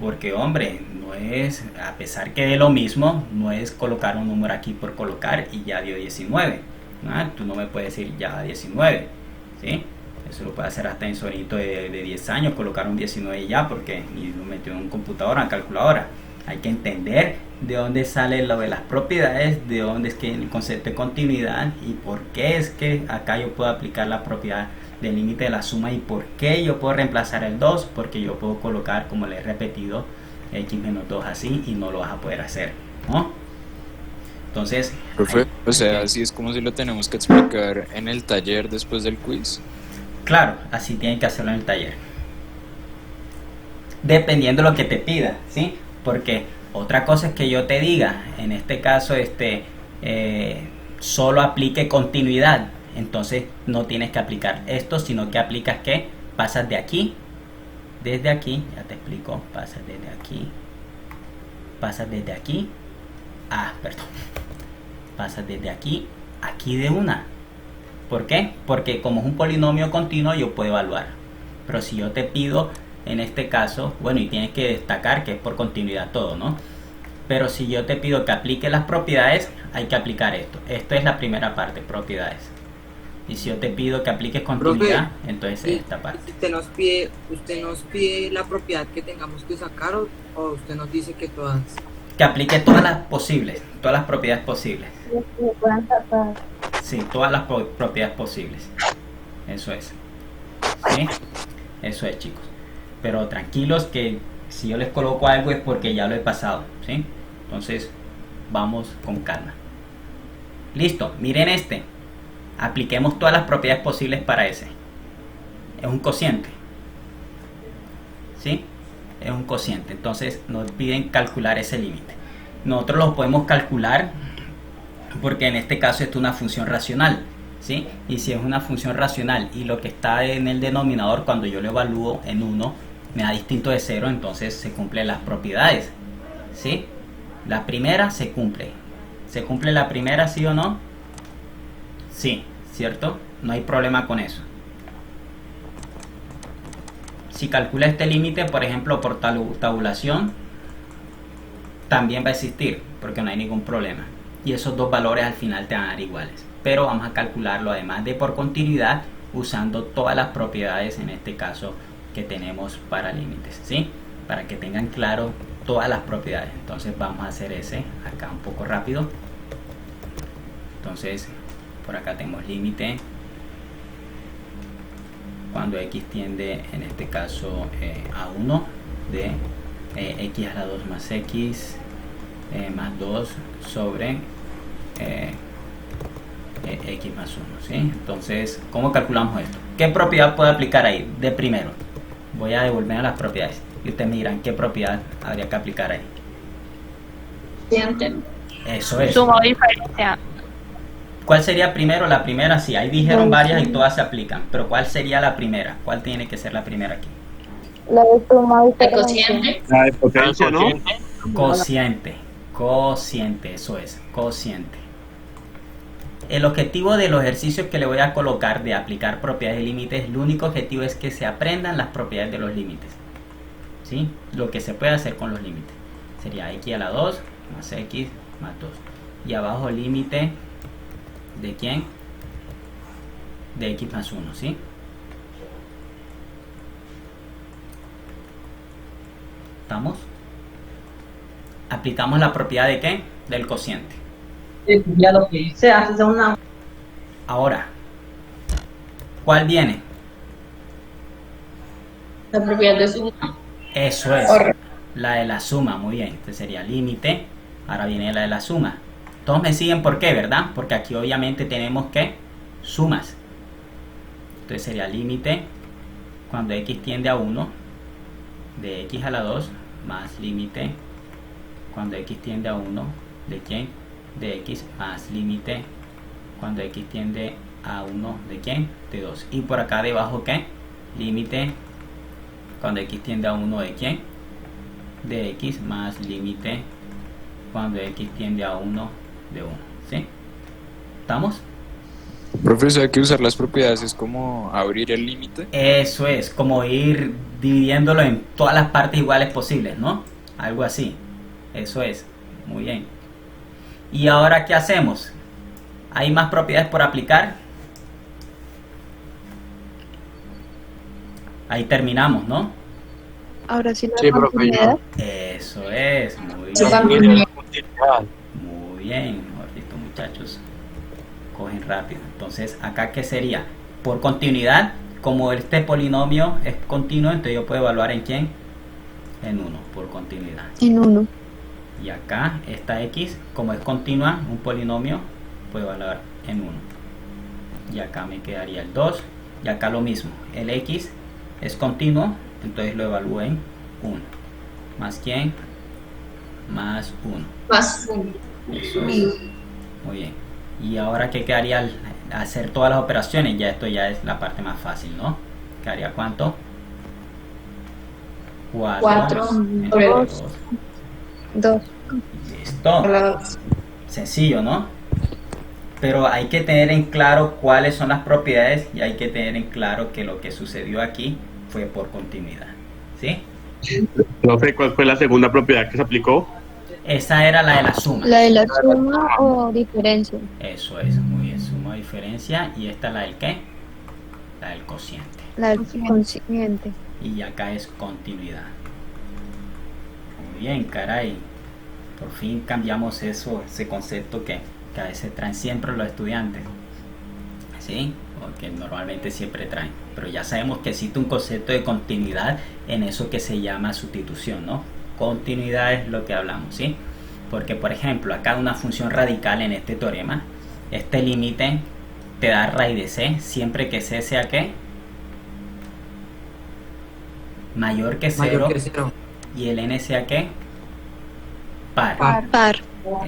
Porque, hombre, no es, a pesar que de lo mismo, no es colocar un número aquí por colocar y ya dio 19. ¿No? Tú no me puedes decir ya 19. ¿Sí? Eso lo puede hacer hasta en sonito de 10 años, colocar un 19 ya, porque ni lo metió en un computador, en calculadora. Hay que entender de dónde sale lo de las propiedades, de dónde es que el concepto de continuidad y por qué es que acá yo puedo aplicar la propiedad del límite de la suma y por qué yo puedo reemplazar el 2, porque yo puedo colocar, como le he repetido, x menos 2 así y no lo vas a poder hacer, ¿no? Entonces, profe, o sea, así es como si lo tenemos que explicar en el taller después del quiz. Claro, así tienen que hacerlo en el taller. Dependiendo de lo que te pida, ¿sí? Porque otra cosa es que yo te diga, en este caso, solo aplique continuidad. Entonces no tienes que aplicar esto, sino que aplicas que pasas de aquí, desde aquí, ya te explico, pasas desde aquí, pasas desde aquí, aquí de una. ¿Por qué? Porque como es un polinomio continuo yo puedo evaluar. Pero si yo te pido, en este caso, bueno, y tienes que destacar que es por continuidad todo, ¿no? Pero si yo te pido que aplique las propiedades, hay que aplicar esto. Esto es la primera parte, propiedades. Y si yo te pido que apliques continuidad, profe, entonces esta parte. ¿Usted nos pide la propiedad que tengamos que sacar o usted nos dice que todas? Que aplique todas las posibles, todas las propiedades posibles. Sí, todas las propiedades posibles. Eso es. ¿Sí? Eso es, chicos. Pero tranquilos que si yo les coloco algo es porque ya lo he pasado, ¿sí? Entonces, vamos con calma. Listo, miren este. Apliquemos todas las propiedades posibles para ese. Es un cociente. ¿Sí? Es un cociente. Entonces nos piden calcular ese límite. Nosotros lo podemos calcular porque en este caso es una función racional. ¿Sí? Y si es una función racional y lo que está en el denominador, cuando yo lo evalúo en 1, me da distinto de 0, entonces se cumplen las propiedades. ¿Sí? La primera se cumple. ¿Se cumple la primera, sí o no? Sí, ¿cierto? No hay problema con eso. Si calcula este límite, por ejemplo, por tabulación, también va a existir, porque no hay ningún problema. Y esos dos valores al final te van a dar iguales. Pero vamos a calcularlo además de por continuidad, usando todas las propiedades, en este caso, que tenemos para límites, ¿sí? Para que tengan claro todas las propiedades. Entonces vamos a hacer ese acá un poco rápido. Entonces, por acá tenemos límite cuando x tiende, en este caso, a 1 de x a la 2 más x más 2 sobre x más 1, ¿sí? Entonces, ¿cómo calculamos esto? ¿Qué propiedad puedo aplicar ahí? De primero, voy a devolver a las propiedades y ustedes me dirán qué propiedad habría que aplicar ahí. Eso es. Suma o diferencia. ¿Cuál sería primero? La primera, sí, ahí dijeron varias y todas se aplican, pero ¿cuál sería la primera? ¿Cuál tiene que ser la primera aquí? La de suma o ¿El diferencia. cociente? La de potencia, ¿no? Cociente, eso es, cociente. El objetivo de los ejercicios que le voy a colocar de aplicar propiedades de límites, el único objetivo es que se aprendan las propiedades de los límites, ¿sí? Lo que se puede hacer con los límites sería x a la 2 más x más 2. Y abajo límite de ¿quién? De x más 1, ¿sí? ¿Estamos? Aplicamos la propiedad de ¿qué? Del cociente. Ya lo que hice hace una... Ahora, ¿cuál viene? La propiedad de suma. Eso es. Correcto. La de la suma, muy bien. Este sería límite. Ahora viene la de la suma. Todos me siguen por qué, ¿verdad? Porque aquí obviamente tenemos que sumas. Entonces sería límite cuando x tiende a 1 de x a la 2 más límite cuando x tiende a 1 de ¿quién? De x más límite cuando x tiende a 1 de ¿quién? De 2. Y por acá debajo ¿qué? Límite cuando x tiende a 1 de ¿quién? De x más límite cuando x tiende a 1 de 1. ¿Sí? ¿Estamos? Profesor, hay que usar las propiedades, es como abrir el límite. Eso es, como ir dividiéndolo en todas las partes iguales posibles, ¿no? Algo así. Eso es. Muy bien. ¿Y ahora qué hacemos? ¿Hay más propiedades por aplicar? Ahí terminamos, ¿no? Ahora sí la Sí, continuidad. Eso es, muy Yo bien. también. Muy bien, estos muchachos cogen rápido. Entonces, ¿acá qué sería? Por continuidad, como este polinomio es continuo, entonces yo puedo evaluar en quién? En 1, por continuidad. En 1. Y acá, esta x, como es continua, un polinomio, puedo evaluar en 1. Y acá me quedaría el 2. Y acá lo mismo, el x es continuo, entonces lo evalúo en 1. ¿Más quién? Más 1. Más 1. Eso es. Muy bien. Y ahora, ¿qué quedaría al hacer todas las operaciones? Ya esto ya es la parte más fácil, ¿no? ¿Quedaría cuánto? 4 sobre 2. 2. Listo. Sencillo, ¿no? Pero hay que tener en claro cuáles son las propiedades y hay que tener en claro que lo que sucedió aquí fue por continuidad. ¿Sí? Profe, ¿cuál fue la segunda propiedad que se aplicó? Esa era la de la suma. La de la suma o diferencia. Eso es, muy bien, suma o diferencia. Y esta la del ¿qué? La del cociente. La del cociente. Y acá es continuidad. Muy bien, caray. Por fin cambiamos eso, ese concepto que a veces traen siempre los estudiantes. ¿Sí? Porque normalmente siempre traen. Pero ya sabemos que existe un concepto de continuidad en eso que se llama sustitución, ¿no? Continuidad es lo que hablamos, ¿sí? Porque, por ejemplo, acá una función radical en este teorema, este límite te da raíz de c siempre que c sea ¿qué? Mayor que 0 y el n sea ¿qué? Par.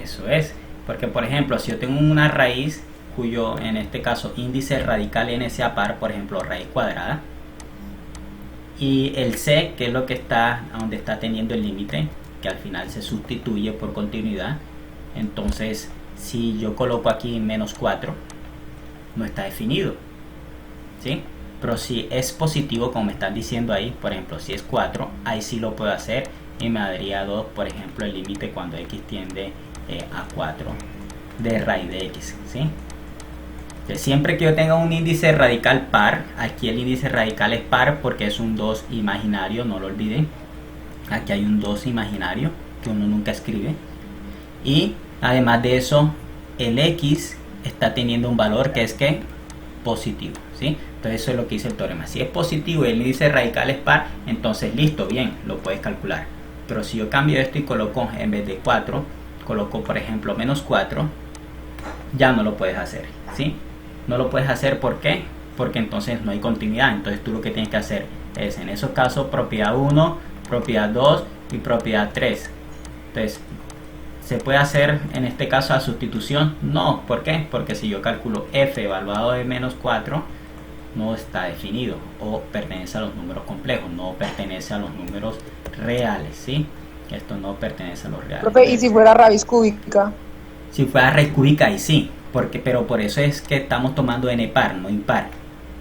Eso es. Porque, por ejemplo, si yo tengo una raíz cuyo, en este caso, índice radical n sea par, por ejemplo, raíz cuadrada, y el c, que es lo que está, donde está teniendo el límite, que al final se sustituye por continuidad, entonces, si yo coloco aquí menos 4, no está definido, ¿sí? Pero si es positivo, como me están diciendo ahí, por ejemplo, si es 4, ahí sí lo puedo hacer y me daría 2, por ejemplo, el límite cuando x tiende a 4 de raíz de x, ¿sí? Entonces, siempre que yo tenga un índice radical par, aquí el índice radical es par porque es un 2 imaginario, no lo olviden. Aquí hay un 2 imaginario que uno nunca escribe. Y además de eso, el x está teniendo un valor que es que positivo, ¿sí? Entonces eso es lo que dice el teorema. Si es positivo y el índice radical es par, entonces listo, bien, lo puedes calcular. Pero si yo cambio esto y coloco en vez de 4, coloco por ejemplo menos 4, ya no lo puedes hacer, ¿sí? No lo puedes hacer, ¿por qué? Porque entonces no hay continuidad. Entonces tú lo que tienes que hacer es, en esos casos, propiedad 1, propiedad 2 y propiedad 3. Entonces, ¿se puede hacer en este caso la sustitución? No, ¿por qué? Porque si yo calculo f evaluado de menos 4, no está definido o pertenece a los números complejos, no pertenece a los números reales, ¿sí? Esto no pertenece a los reales. Profe, ¿y si fuera raíz cúbica? Si fuera raíz cúbica, ahí sí, pero por eso es que estamos tomando n par, no impar.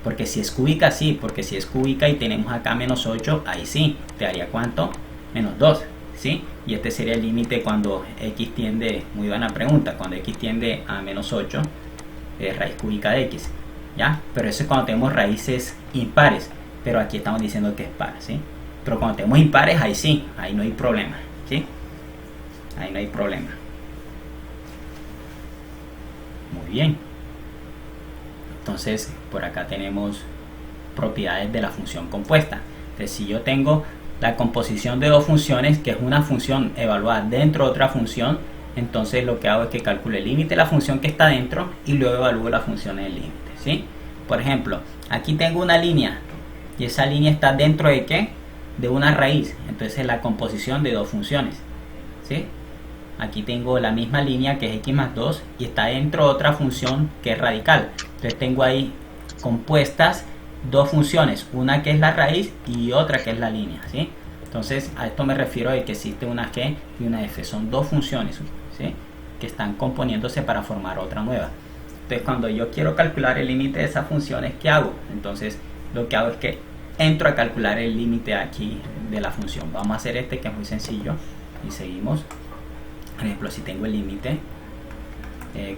Porque si es cúbica, sí, porque si es cúbica y tenemos acá menos 8, ahí sí, te daría ¿cuánto? Menos 2, ¿sí? Y este sería el límite cuando x tiende, muy buena pregunta, cuando x tiende a menos 8, raíz cúbica de x, ¿ya? Pero eso es cuando tenemos raíces impares, pero aquí estamos diciendo que es par, ¿sí? Pero cuando tenemos impares, ahí sí, ahí no hay problema, ¿sí? Ahí no hay problema. Muy bien. Entonces, por acá tenemos propiedades de la función compuesta. Entonces, si yo tengo la composición de dos funciones, que es una función evaluada dentro de otra función, entonces lo que hago es que calculo el límite de la función que está dentro y luego evalúo la función en el límite, ¿sí? Por ejemplo, aquí tengo una línea y esa línea está dentro de ¿qué? De una raíz. Entonces es la composición de dos funciones, ¿sí? Aquí tengo la misma línea que es x más 2 y está dentro de otra función que es radical. Entonces tengo ahí compuestas dos funciones, una que es la raíz y otra que es la línea, ¿sí? Entonces a esto me refiero de que existe una g y una f, son dos funciones, ¿sí? Que están componiéndose para formar otra nueva. Entonces cuando yo quiero calcular el límite de esas funciones, ¿qué hago? Entonces lo que hago es que entro a calcular el límite aquí de la función. Vamos a hacer este que es muy sencillo y seguimos. Por ejemplo, si tengo el límite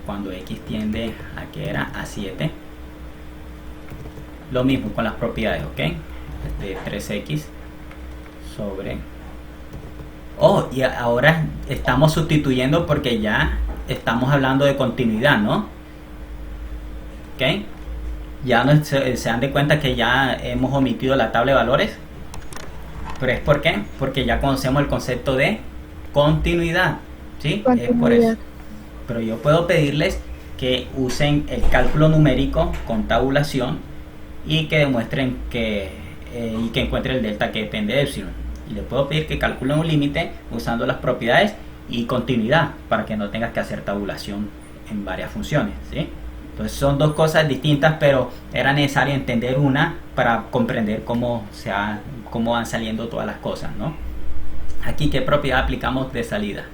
cuando x tiende a que era a 7, lo mismo con las propiedades, ¿ok? De 3x sobre... Oh, y ahora estamos sustituyendo porque ya estamos hablando de continuidad, ¿no? ¿Ok? Ya no, se dan de cuenta que ya hemos omitido la tabla de valores. ¿Pero es por qué? Porque ya conocemos el concepto de continuidad, ¿sí? Es por eso. Pero yo puedo pedirles que usen el cálculo numérico con tabulación y que demuestren que y que encuentren el delta que depende de epsilon. Y le puedo pedir que calculen un límite usando las propiedades y continuidad para que no tengas que hacer tabulación en varias funciones, ¿sí? Entonces son dos cosas distintas, pero era necesario entender una para comprender cómo van saliendo todas las cosas, ¿no? Aquí, ¿qué propiedad aplicamos de salida?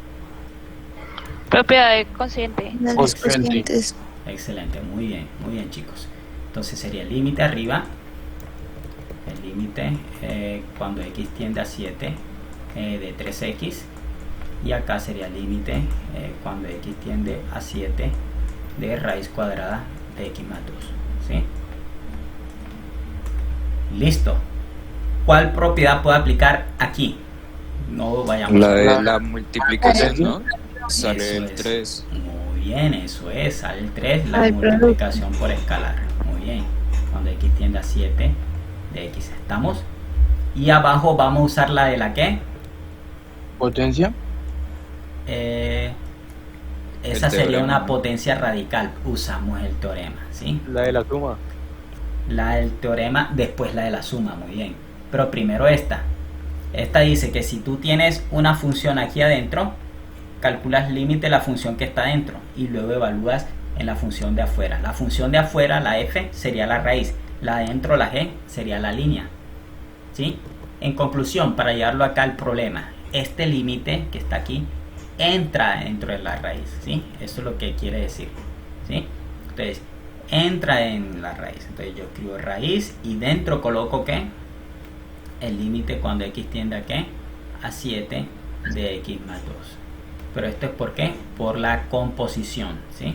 Propiedad de cociente. Cocientes. Excelente, muy bien chicos. Entonces sería el límite arriba, el límite cuando x tiende a 7 de 3x, y acá sería el límite cuando x tiende a 7 de raíz cuadrada de x más 2, ¿sí? Listo. ¿Cuál propiedad puedo aplicar aquí? No vayamos la de la multiplicación, ¿no? Sale el 3. Es. Muy bien, eso es, sale el 3, la multiplicación por escalar. Muy bien. Cuando x tiende a 7 de x estamos. Y abajo vamos a usar la de la ¿qué? Potencia. Esa sería una potencia radical. Usamos el teorema, ¿sí? La de la suma. La del teorema, después la de la suma, muy bien. Pero primero esta. Esta dice que si tú tienes una función aquí adentro, calculas el límite de la función que está adentro y luego evalúas en la función de afuera. La función de afuera, la f, sería la raíz. La de adentro, la g, sería la línea, ¿sí? En conclusión, para llevarlo acá al problema, este límite que está aquí entra dentro de la raíz, ¿sí? Eso es lo que quiere decir, ¿sí? Entonces, entra en la raíz. Entonces yo escribo raíz y dentro coloco ¿qué? El límite cuando x tiende a ¿qué? A 7 de x más 2. Pero esto es ¿por qué? Por la composición, ¿sí?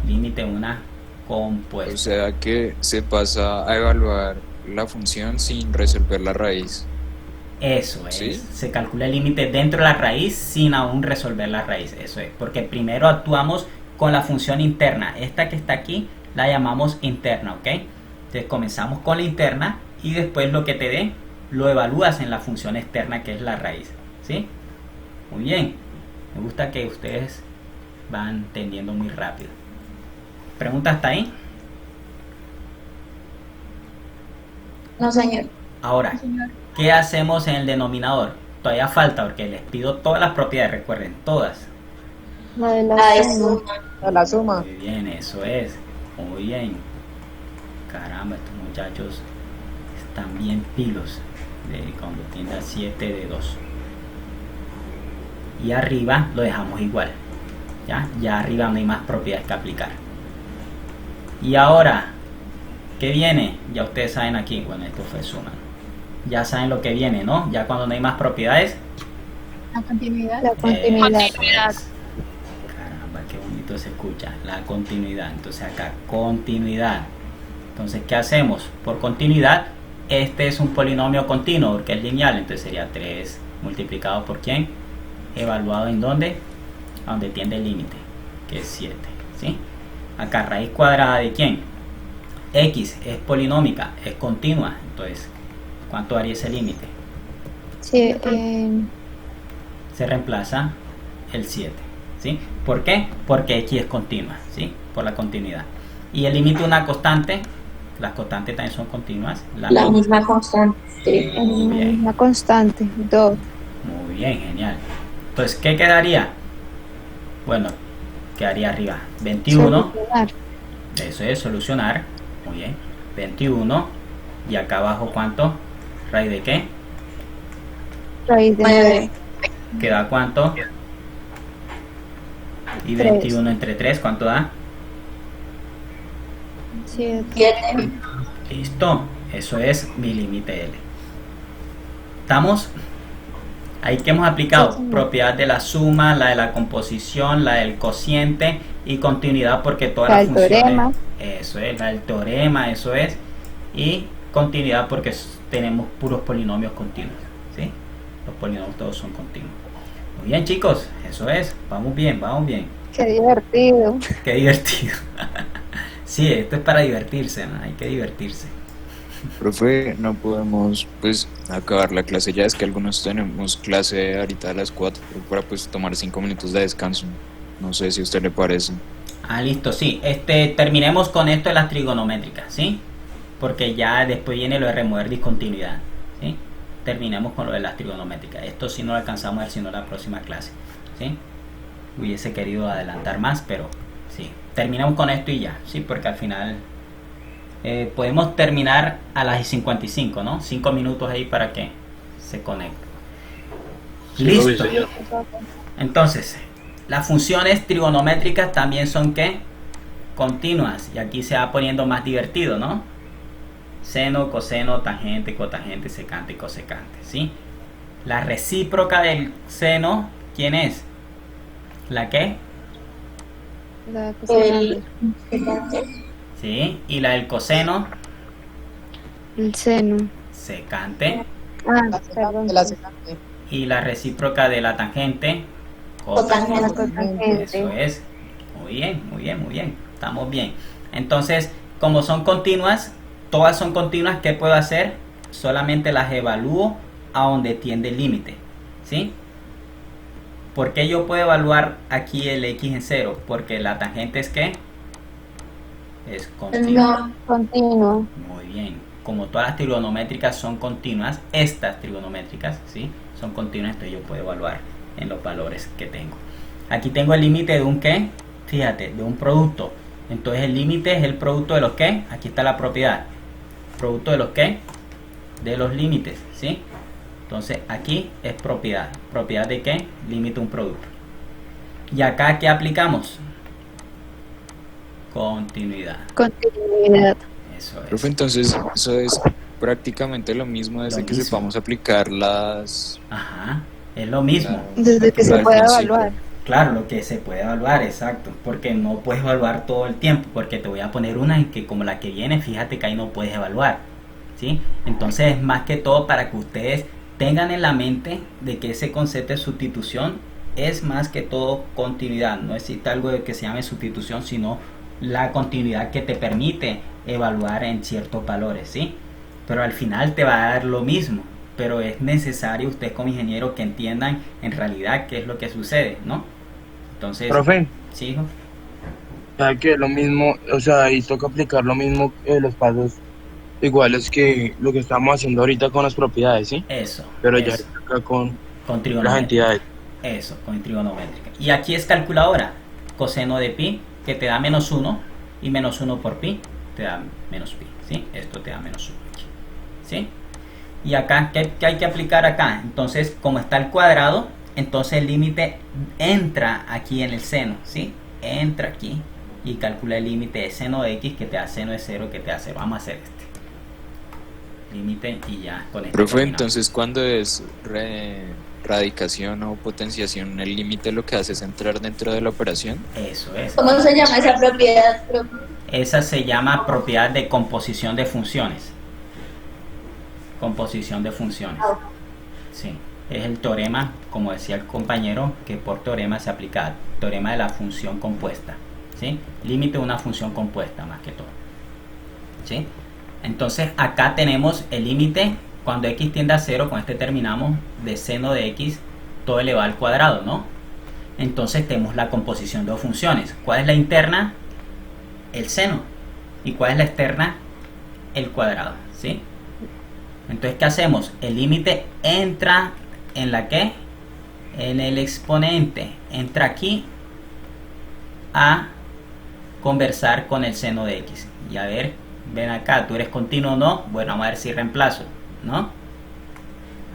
Límite una compuesta. O sea que se pasa a evaluar la función sin resolver la raíz. Eso es, ¿sí? Se calcula el límite dentro de la raíz sin aún resolver la raíz, eso es, porque primero actuamos con la función interna, esta que está aquí la llamamos interna, ¿ok? Entonces comenzamos con la interna y después lo que te dé lo evalúas en la función externa que es la raíz, ¿sí? Muy bien, me gusta que ustedes van entendiendo muy rápido. ¿Pregunta hasta ahí? No, señor. Ahora, ¿qué hacemos en el denominador? Todavía falta porque les pido todas las propiedades, recuerden, todas. La de la suma. A la suma. Muy bien, eso es. Muy bien. Caramba, estos muchachos están bien pilos de cuando tiende a 7 de 2. Y arriba lo dejamos igual. Ya arriba no hay más propiedades que aplicar. Y ahora, ¿qué viene? Ya ustedes saben aquí, bueno, esto fue suma, ¿no? Ya saben lo que viene, ¿no? Ya cuando no hay más propiedades. La continuidad. Caramba, qué bonito se escucha. La continuidad. Entonces acá, continuidad. Entonces, ¿qué hacemos? Por continuidad, este es un polinomio continuo porque es lineal. Entonces sería 3 multiplicado por ¿quién? Evaluado en ¿dónde? A donde tiende el límite, que es 7, ¿sí? Acá, raíz cuadrada de ¿quién? X es polinómica, es continua. Entonces, ¿cuánto haría ese límite? Sí, Se reemplaza el 7, ¿sí? ¿Por qué? Porque X es continua, ¿sí? Por la continuidad. Y el límite de una constante, las constantes también son continuas. La misma constante. una constante, 2. Muy bien, genial. Entonces, ¿qué quedaría? Bueno, quedaría arriba 21. Solucionar. Eso es solucionar. Muy bien. 21. Y acá abajo, ¿cuánto? ¿Raíz de qué? Raíz de 9. ¿Queda cuánto? Y 21 entre 3, ¿cuánto da? 7. Listo. Eso es mi límite L. ¿Estamos? Ahí que hemos aplicado propiedad de la suma, la de la composición, la del cociente y continuidad porque todas las funciones. Teorema. Eso es, la del teorema, eso es. Y continuidad porque tenemos puros polinomios continuos, ¿sí? Los polinomios todos son continuos. Muy bien, chicos, eso es. Vamos bien, vamos bien. Qué divertido. Qué divertido. Sí, esto es para divertirse, ¿no? Hay que divertirse. Profe, no podemos pues acabar la clase ya, es que algunos tenemos clase ahorita a las 4 para pues tomar 5 minutos de descanso. No sé si a usted le parece. Listo, sí. Terminemos con esto de las trigonométricas, ¿sí? Porque ya después viene lo de remover discontinuidad, ¿sí? Terminemos con lo de las trigonométricas. Esto sí no lo alcanzamos a ver sino la próxima clase, ¿sí? Hubiese querido adelantar más, pero sí. Terminamos con esto y ya, ¿sí? Porque al final podemos terminar a las 55, ¿no? 5 minutos ahí para que se conecte. Listo. Entonces, las funciones trigonométricas también son ¿qué? Continuas. Y aquí se va poniendo más divertido, ¿no? Seno, coseno, tangente, cotangente, secante y cosecante, ¿sí? La recíproca del seno, ¿quién es? ¿La qué? La cosecante. ¿Sí? Y la del coseno, El seno. secante. Perdón. Y la recíproca de la tangente, La cotangente. Eso es. Muy bien, muy bien, muy bien. Estamos bien. Entonces, como son continuas, todas son continuas, ¿qué puedo hacer? Solamente las evalúo a donde tiende el límite, ¿sí? ¿Por qué yo puedo evaluar aquí el x en 0? Porque la tangente es ¿qué? Es continua. Continuo. Muy bien. Como todas las trigonométricas son continuas, estas trigonométricas, ¿sí? Son continuas, entonces yo puedo evaluar en los valores que tengo. Aquí tengo el límite de un ¿qué? Fíjate, de un producto. Entonces el límite es el producto de los ¿qué? Aquí está la propiedad. Producto de los ¿qué? De los límites, ¿sí? Entonces aquí es propiedad. ¿Propiedad de qué? Límite un producto. Y acá ¿qué aplicamos? Continuidad. Continuidad. Eso es. Profe, entonces eso es prácticamente lo mismo desde que sepamos aplicar las... Ajá, es lo mismo. Desde que se pueda evaluar. Claro, lo que se puede evaluar, exacto. Porque no puedes evaluar todo el tiempo. Porque te voy a poner una en que como la que viene, fíjate que ahí no puedes evaluar, ¿sí? Entonces es más que todo para que ustedes tengan en la mente de que ese concepto de sustitución es más que todo continuidad. No existe algo de que se llame sustitución, sino la continuidad que te permite evaluar en ciertos valores, ¿sí? Pero al final te va a dar lo mismo, pero es necesario ustedes como ingenieros que entiendan en realidad qué es lo que sucede, ¿no? Entonces, profe, sí, hijo. ¿sabe que lo mismo, o sea, ahí toca aplicar lo mismo, los pasos iguales que lo que estamos haciendo ahorita con las propiedades, ¿sí? Eso. Pero eso. ya acá con trigonométrica. las entidades. Eso, con trigonométrica. Y aquí es calculadora. Coseno de pi, que te da menos 1, y menos 1 por pi te da menos pi, ¿sí? Esto te da menos 1 aquí, ¿sí? Y acá, ¿qué hay que aplicar acá? Entonces, como está el cuadrado, entonces el límite entra aquí en el seno, ¿sí? Entra aquí y calcula el límite de seno de x que te da seno de 0 que te da 0. Vamos a hacer límite y ya con esto. Profe, entonces cuando es radicación o potenciación, el límite lo que hace es entrar dentro de la operación. Eso es. ¿Cómo se llama esa propiedad, profe? Esa se llama propiedad de composición de funciones. Composición de funciones. Sí. Es el teorema, como decía el compañero, que por teorema se aplica el teorema de la función compuesta. ¿Sí? Límite de una función compuesta más que todo. ¿Sí? Entonces acá tenemos el límite cuando x tiende a 0, con este terminamos, de seno de x todo elevado al cuadrado, ¿no? Entonces tenemos la composición de dos funciones. ¿Cuál es la interna? El seno. ¿Y cuál es la externa? El cuadrado, ¿sí? Entonces, ¿qué hacemos? El límite entra en la ¿qué? En el exponente. Entra aquí a conversar con el seno de x. Y a ver, ven acá, ¿tú eres continuo o no? Bueno, vamos a ver si reemplazo, ¿no?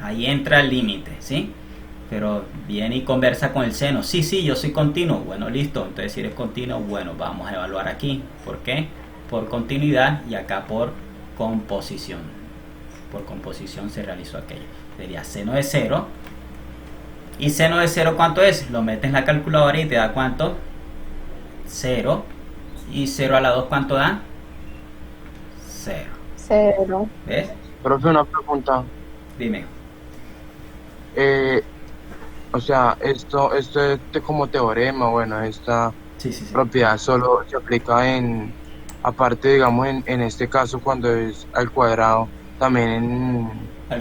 Ahí entra el límite, ¿sí? Pero viene y conversa con el seno. Sí, sí, yo soy continuo. Bueno, listo. Entonces, si eres continuo, bueno, vamos a evaluar aquí. ¿Por qué? Por continuidad y acá por composición. Por composición se realizó aquello. Sería seno de 0. ¿Y seno de 0 cuánto es? Lo metes en la calculadora y te da ¿cuánto? 0. ¿Y 0 a la 2 cuánto da? 0. 0. ¿Ves? Profe, una pregunta. Dime. O sea, esto es como teorema, bueno, esta propiedad solo se aplica aparte, digamos, en este caso cuando es al cuadrado, también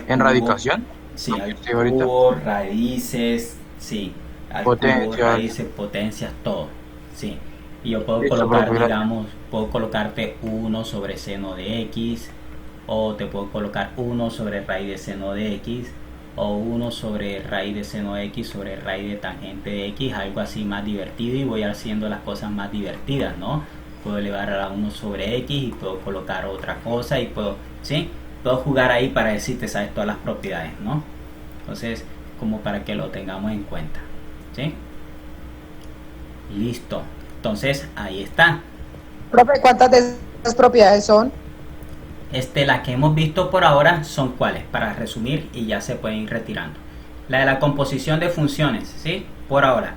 en radicación. Sí, al cubo, raíces, sí, al cubo, raíces, potencias, todo, sí. Y yo puedo colocar, digamos, puedo colocarte 1 sobre seno de x, o te puedo colocar 1 sobre raíz de seno de x, o 1 sobre raíz de seno de x sobre raíz de tangente de x, algo así más divertido, y voy haciendo las cosas más divertidas, ¿no? Puedo elevar a 1 sobre x y puedo colocar otra cosa y puedo, ¿sí? Puedo jugar ahí para decirte, sabes, todas las propiedades, ¿no? Entonces, como para que lo tengamos en cuenta, ¿sí? Listo. Entonces, ahí está. Profe, ¿cuántas de esas propiedades son? Las que hemos visto por ahora son cuáles, para resumir y ya se pueden ir retirando. La de la composición de funciones, ¿sí? Por ahora.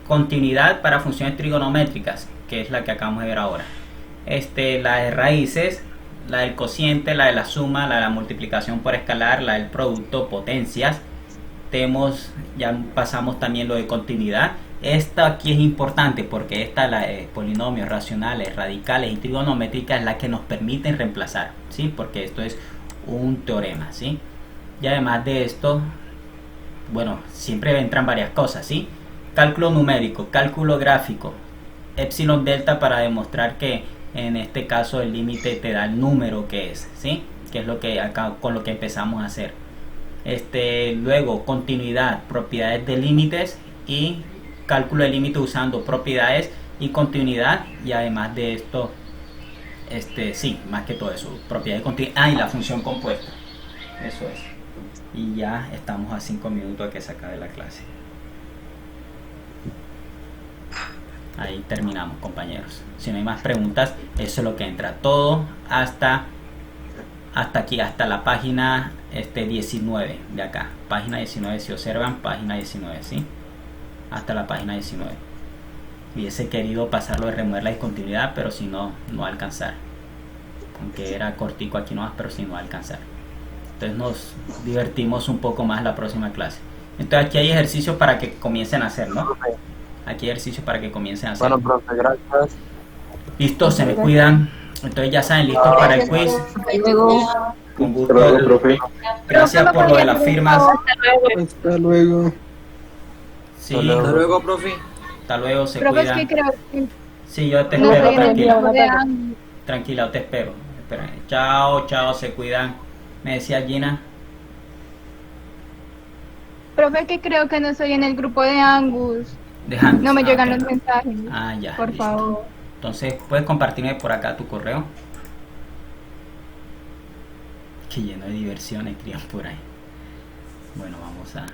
Continuidad para funciones trigonométricas, que es la que acabamos de ver ahora. La de raíces, la del cociente, la de la suma, la de la multiplicación por escalar, la del producto, potencias. Ya pasamos también lo de continuidad. Esta aquí es importante porque la de polinomios racionales, radicales y trigonométricas, es la que nos permiten reemplazar, ¿sí? Porque esto es un teorema, ¿sí? Y además de esto, bueno, siempre entran varias cosas, ¿sí? Cálculo numérico, cálculo gráfico, epsilon delta para demostrar que en este caso el límite te da el número que es, ¿sí? Que es lo que acá con lo que empezamos a hacer. Luego continuidad, propiedades de límites y cálculo de límite usando propiedades y continuidad, y además de esto sí, más que todo eso, propiedades de continuidad y la función compuesta. Eso es. Y ya estamos a 5 minutos de que se acabe la clase. Ahí terminamos, compañeros. Si no hay más preguntas, eso es lo que entra. Todo hasta aquí, hasta la página 19 de acá. Página 19, si observan, página 19, ¿sí? Hasta la página 19. Hubiese querido pasarlo de remover la discontinuidad, pero si no, no va a alcanzar. Aunque era cortico aquí nomás, pero si no va a alcanzar. Entonces nos divertimos un poco más la próxima clase. Entonces aquí hay ejercicios para que comiencen a hacer, ¿no? Aquí hay ejercicios para que comiencen a hacer. Bueno, profe, gracias. Listo, se me cuidan. Entonces ya saben, listos para el quiz. Con gusto. Profe. Gracias por lo de las firmas. Hasta luego. Sí. Hasta luego, profe. Hasta luego, se Profe, es cuidan. que creo que Sí, yo te no espero, estoy en el tranquila. grupo de Angus. Tranquila, yo te espero. Espera. Chao, chao, se cuidan. Me decía Gina. Profe, que creo que no estoy en el grupo de Angus. Dejando. No me llegan los mensajes. Ah, ya. Por listo. favor. Entonces, ¿puedes compartirme por acá tu correo? Que lleno de diversión escriban por ahí. Bueno, vamos a